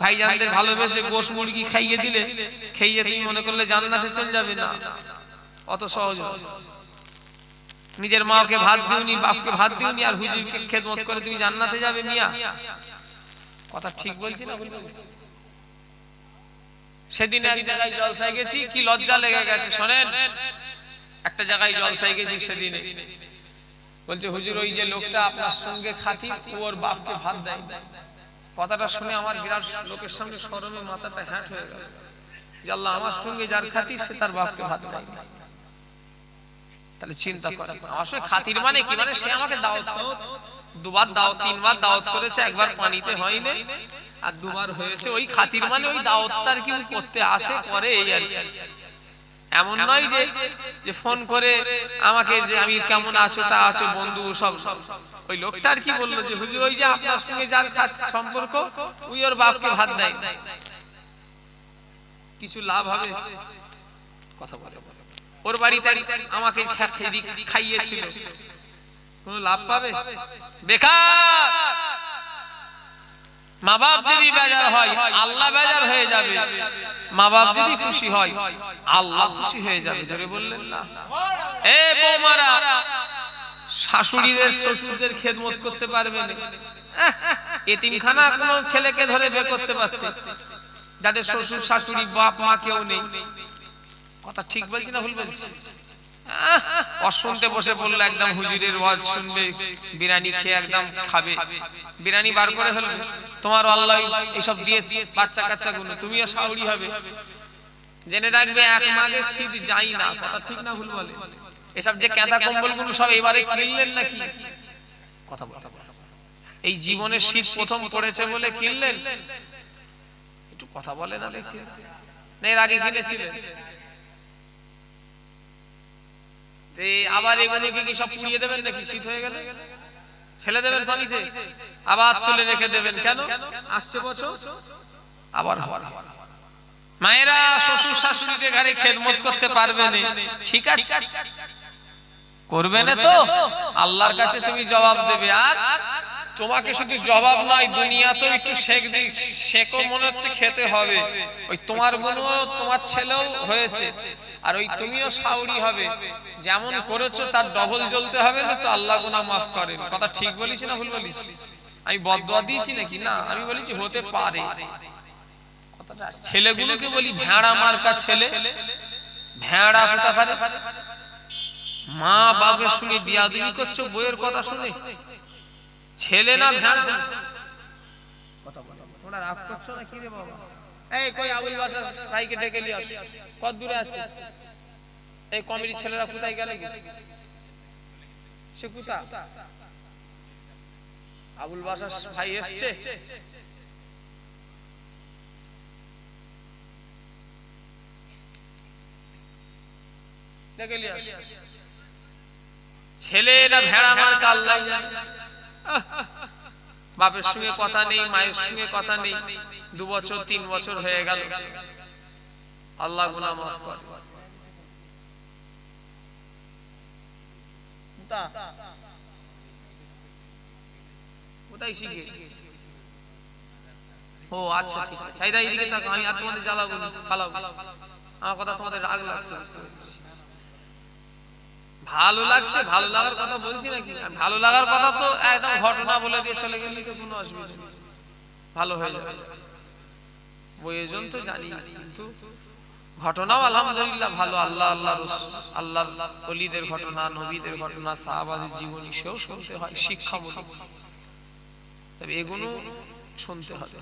ভাইজানদের ভালোবেসে গোশ মুরগি খাইয়ে দিলে, খেয়ে তুমি মনে করলে জান্নাতে চলে যাবে না, অত সহজ। নিজের মাকে ভাত দিওনি, বাপকে ভাত দিওনি, আর হুজুরকে খেদমত করে তুমি জান্নাতে যাবে মিয়া? কথা ঠিক বলছি না ভুল বলছি? সেদিন এক জায়গায় জলসায় গেছি, কি লজ্জা লেগে গেছে শোনেন। একটা জায়গায় জলসায় গেছি সেদিনে, বলছে হুজুর ওই যে লোকটা আপনার সঙ্গে খাতি, ওর বাপকে ভাত দেয়। কথাটা শুনে আমার বিরাট লোকের সামনে শরমে মাথাটা হ্যাট হয়ে গেল, যে আল্লাহ আমার সঙ্গে যার খাতির সে তার বাপকে ভাত দেয়। তাহলে চিন্তা করা, আমার সঙ্গে খাতির মানে কি? মানে সে আমাকে দাওয়াত, দুবার দাওয়াত, তিনবার দাওয়াত করেছে, একবার পানিতে হয়নি আর দুবার হয়েছে। ওই খাতির মানে ওই দাওয়াতটার কি করতে আসে করে, এই আর কি। এমন নয় যে ফোন করে আমাকে যে আমি কেমন আছো তা আছো বন্ধু সব। ওই লোকটার কি বললো যে হুজুর ওই যে আপনার সঙ্গে যার সম্পর্ক ওই ওর বাপকে ভাত দেয়, কিছু লাভ হবে? কথা বলে ওর বাড়িতে আমাকে খাইয়েছিল, কোন লাভ পাবে? বেকার। মা বাপ যদি বেজার হয় আল্লাহ বেজার হয়ে যাবে, মা বাপ যদি খুশি হয় আল্লাহ খুশি হয়ে যাবে। জোরে বললেন না? এ বৌমারা, শাশুড়িদের শ্বশুরদের খেদমত করতে পারবে না? এতিমখানা কোন ছেলেকে ধরে বের করতে পারতে, যাদের শ্বশুর শাশুড়ি বাপ মা কেউ নেই। কথা ঠিক বলছি না ভুল বলছি? অশুনতে বসে পড়লো, একদম হুজুরের ওয়াজ শুনবে, বিরিয়ানি খেয়ে একদম খাবে, বিরিয়ানি বার করে হলো। তোমার আল্লাহ এইসব দিয়েছে বাচ্চা কাচ্চা গুলো, তুমিও শাশুড়ি হবে। জেনে রাখবে এক মাঘে শীত যাই না। কথা ঠিক না ভুল বলে? এসব যে কেঁদা কম্বল গুলো সব এবারে কিনলেন নাকি? কথা বলতে এই জীবনের শীত প্রথম পড়েছে বলে কিনলেন? একটু কথা বলে না দেখছি, না এর আগে কিনেছিলেন? আবার এগুলোকে কি সব পুড়িয়ে দেবেন নাকি? শীত হয়ে গেলে ফেলে দেবেন পানিতে, আবার তুলে রেখে দেবেন? কেন? আসছে বছর আবার। মায়েরা শ্বশুর শাশুড়িদের ঘরে খেদমত করতে পারবে না, ঠিক আছে, করবে না তো আল্লাহর কাছে তুমি জবাব দেবে। আর তোমাকে শুধু জবাব নয়, দুনিয়াতেও একটু শেখো, মনে হচ্ছে খেতে হবে। ওই তোমার গুণও তোমার ছেলেও হয়েছে, আর ওই তুমিও শাশুড়ি হবে, যেমন করেছো তার ডবল জ্বলতে হবে, না তো আল্লাহ গুনাহ মাফ করেন। কথা ঠিক বলিস না ভুল বলিস? আমি বদদোয়া দিয়েছি নাকি? না, আমি বলেছি হতে পারে। কথাটা ছেলেগুলোকে বলি ভেড়া মার্কা ছেলে, ভেড়া কোথাকারে। মা বাবার সঙ্গে বিয়াদবি করছো বইয়ের কথা শুনে, ছেলে না ভেড়া। কথা বলো, তোমরা রাগ করছো না কি রে বাবা? এই কই আবুল বাসার ভাইকে ডেকে নিয়ে আস, কত দূরে আছে? এই কমিটির ছেলেরা কোথায় গেলে? সে কোথা? আবুল বাসার ভাই এসছে? ডেকে নিয়ে আস। ছেলেরা ভেড়া মার্কা, আল্লাহ জানে। বাপের সঙ্গে কথা নেই, মায়ের সঙ্গে কথা নেই, 2 বছর 3 বছর হয়ে গেল। আল্লাহ গুনাহ মাফ করে। কোথায় শিখে? ও আচ্ছা ঠিক আছে, সাইদা এদিকে থাকো, আমি আর তোমাদের জ্বালাবো না, ফালাবো। আমার কথা তোমাদের রাগ লাগছে, ভালো লাগছে? ভালো লাগার কথা বলছি নাকি? ভালো লাগার কথা তো একদম ঘটনা বলে দিয়ে চলে গেলে তো কোনো অসুবিধা নেই, ভালো হয়ে যাবে। প্রয়োজন তো জানি, কিন্তু ঘটনাও আলহামদুলিল্লাহ ভালো। আল্লাহ আল্লাহর ওলিদের ঘটনা, নবীদের ঘটনা, সাহাবাদের জীবনী সেও শুনতে হয়, শিক্ষামূলক। তবে এগুলো শুনতে হবে।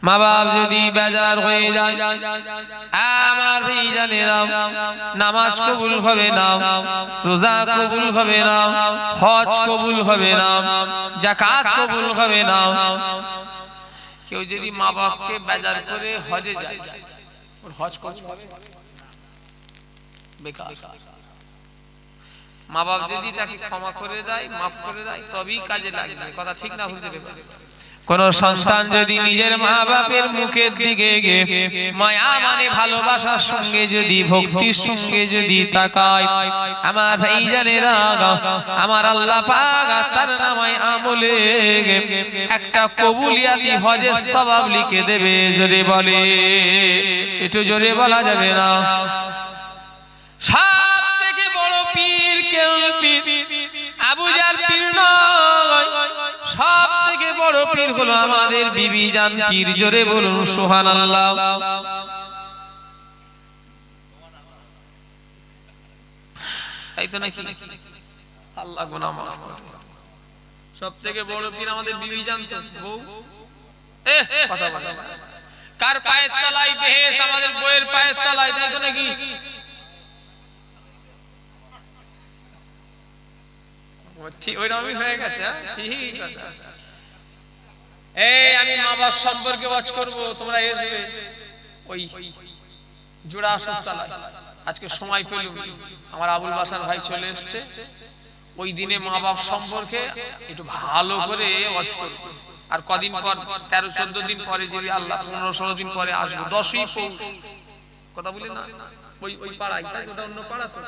মা বাপ যদি বেজার হয়ে যায়, আমার ভাইজানেরা, নামাজ কবুল হবে না, রোজা কবুল হবে না, হজ কবুল হবে না, যাকাত কবুল হবে না। কেউ যদি মা বাপকে বেজার করে হজে যায়, ওর হজ কবুল হবে? বেকার। মা বাপ যদি তাকে ক্ষমা করে দেয়, মাফ করে দেয়, তবেই কাজে লাগবে। কথা ঠিক না ভুল? কোন সন্তান যদি নিজের মা বাপের মুখের দিকে মায়া মানে ভালোবাসার সঙ্গে যদি ভক্তির সঙ্গে যদি তাকায়, আমার ভাইজানেরা, আমার আল্লাহ পাক তার নামায় আমলে একটা কবুলিয়াতি হজের সওয়াব লিখে দেবে। জোরে বলে, একটু জোরে বলা যাবে না? সব থেকে বড় কেউ পীর, আবু জাহল পীর নয়, সব থেকে বড় পীর হলো আমাদের বিবি জান পীর। জোরে বলুন সুবহানাল্লাহ। তাই তো নাকি? আল্লাহ গুনাহ মাফ করুন। সব থেকে বড় পীর আমাদের বিবি জান তো বউ। কথা বলা কার পায়ের তলায় বেহেশত? আমাদের বউয়ের পায়ের তলায়। তাই তো নাকি? ঠিক ওইরকমই হয়ে গেছে। ঠিক কথা। এই আমি মা বাবার সম্পর্কে ওয়াজ করব, তোমরা এসবে ওই জোড়া আসর চালায়। আজকে সময় পেলুম, আমার আবুল বাসার ভাই চলে এসেছে। ওই দিনে মা বাপ সম্পর্কে একটু ভালো করে ওয়াজ করব। আর কদিন পর 13-14 দিন পরে যদি আল্লাহ 15-16 দিন পরে আসবো। 10ই পৌষ কথা বলি না, ওই পাড়ায়, তাই ওটা অন্য পাড়া তো,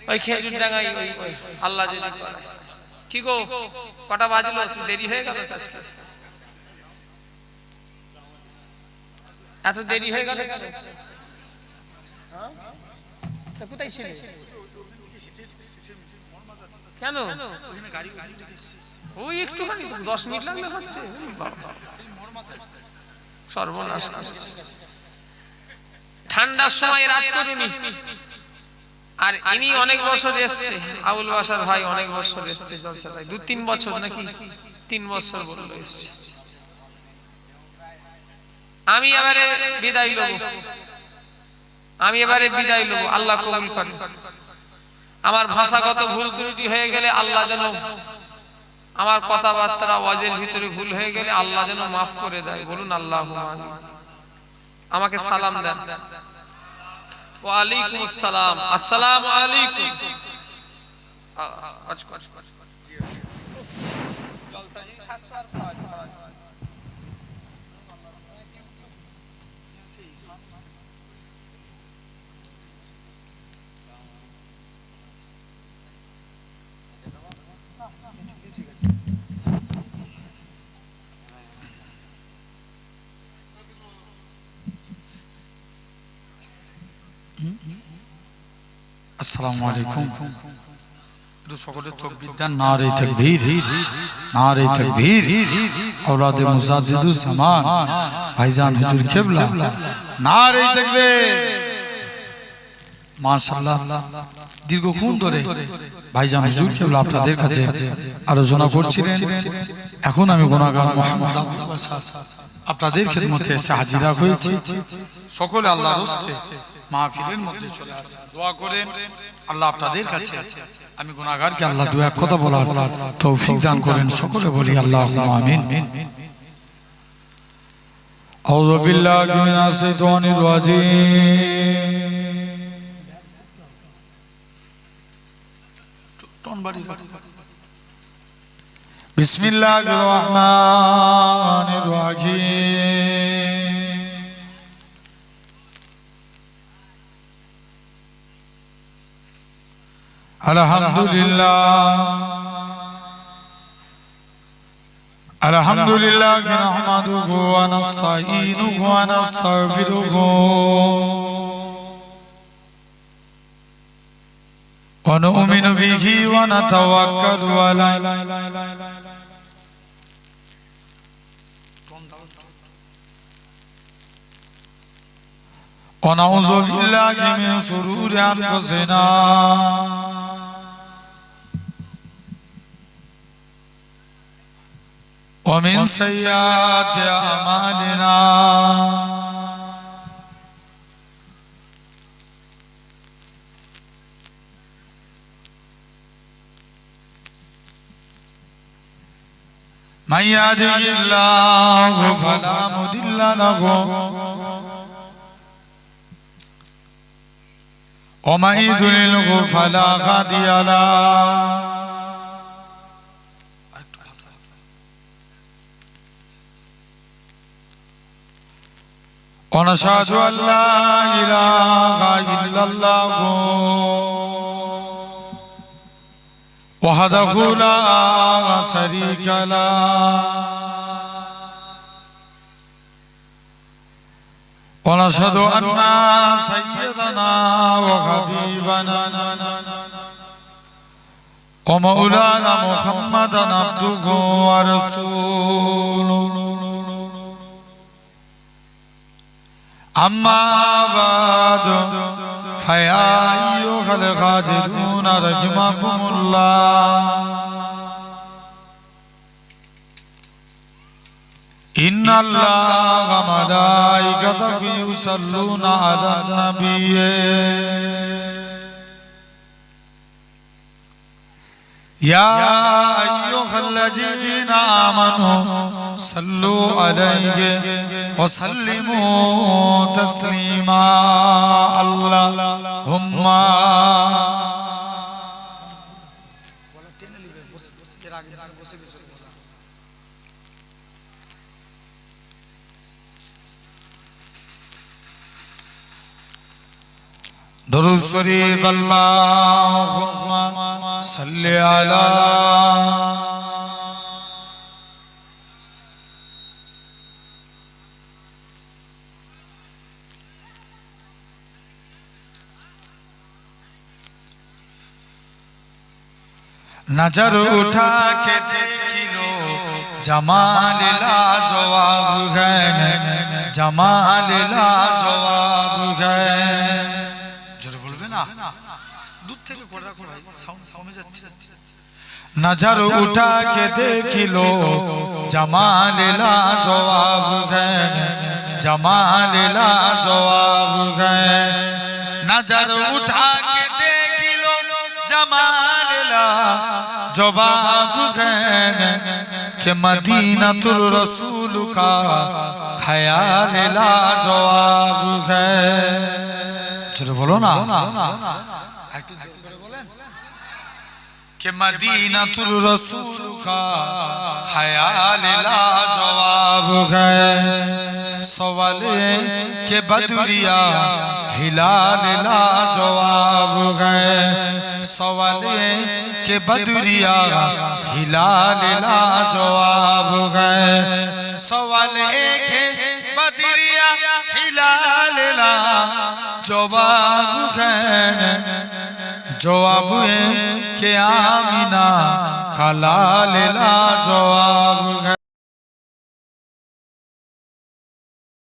ওই খেজুর ডাঙ্গাই ওই আল্লাহ যদি করে। কি গো কটা বাজলো? দেরি হয়ে গেল আজকে, এত দেরি হয়ে গেল কেন? কোথায় ছিলে? কেন? ওই একটুখানি তো 10 মিনিট লাগলো হাঁটতে। সর্বনাশ করেছে। ঠান্ডার সময় রাত করুনি। আর ইনি অনেক বছর এসছে, আবুল বাসার ভাই অনেক বছর এসছে জলসায়। 2-3 বছর নাকি 3 বছর বললো এসছে। আমি এবারে বিদায় লব, আল্লাহ কবুল করেন। আমার ভাষাগত ভুল ত্রুটি হয়ে গেলে আল্লাহ যেন, আমার কথাবার্তা ওয়াজের ভিতরে ভুল হয়ে গেলে আল্লাহ যেন মাফ করে দেয়। বলুন আল্লাহুম্মা আমিন। আমাকে সালাম দেন। ওয়া আলাইকুম আসসালাম। আসসালামু আলাইকুম। আসসালামু আলাইকুম। একটু সকলে তাকবীর দেন। নারে তাকবীর, নারে তাকবীর। আওলাদে মুজাদ্দিদুজ জামান ভাইজান হুজুর কিবলা, নারে তাকবীর। মাশাআল্লাহ, দীর্ঘক্ষণ ধরে ভাইজান হুজুর কিবলা আপনাদের কাছে আলোচনা করছিলেন। এখন আমি গুনাহগার মুহাম্মদ আবুল বাশার আপনাদের খিদমতে এসে হাজিরা হয়েছি। সকলে আল্লাহর রাস্তে মাহফিলের মধ্যে চলে আসেন, দোয়া করেন আল্লাহ আপনাদের কাছে। আমি গুনাহগারকে আল্লাহ দু এক কথা বলার তৌফিক দান করেন। সকলে বলি আল্লাহুম্মা আমিন। আউযু বিল্লাহি মিনাশ শাইতানির রাজিম। বিসমিল্লাহির রহমানির রহিম। আলহামদুলিল্লাহ নাহমাদুহু ওয়া নাস্তাঈনুহু ওয়া নাস্তাগফিরুহু ওয়া নু'মিনু বিহি ওয়া নাতাওয়াক্কালু আলাইহি ওয়া নাউযু বিল্লাহি মিন শুরুরি আনফুসিনা ومن سيئات أعمالنا من يهده الله فلا مضل له ومن يضلله فلا هادي له ونشهد أن لا إله إلا الله وحده لا شريك له ونشهد أن سيدنا وحبيبنا ومولانا محمدا عبده ورسوله أما بعد فيا أيها الغادرون رحمكم الله إن الله وملائكته يصلون على النبي يا أيها الذين آمنوا صلوا عليه وسلموا تسليما اللهم درود شریف اللهم صل على नजर उठा के देख लो जमाल लाजवाब है जमाल लाजवाब है জোরে বলবে না দূর থেকে করে রাখো ভাই সাউন্ড কমে যাচ্ছে नजर उठा के देख लो जमाल लाजवाब है जमाल लाजवाब है नजर उठा के देख लो जमाल लाजवाब है कि मदीनतुर रसूल का ख्याल लाजवाब है चलो बोलो ना कि मदीनतुर रसूल का ख्याल लाजवाब है सवाले के बदरिया हिलाल लाजवाब है सवाले के बदरिया हिलाल लाजवाब है सवाले के बदरिया हिलाल लाजवाब है जवाब है कि आमिना का लाल लाजवाब है।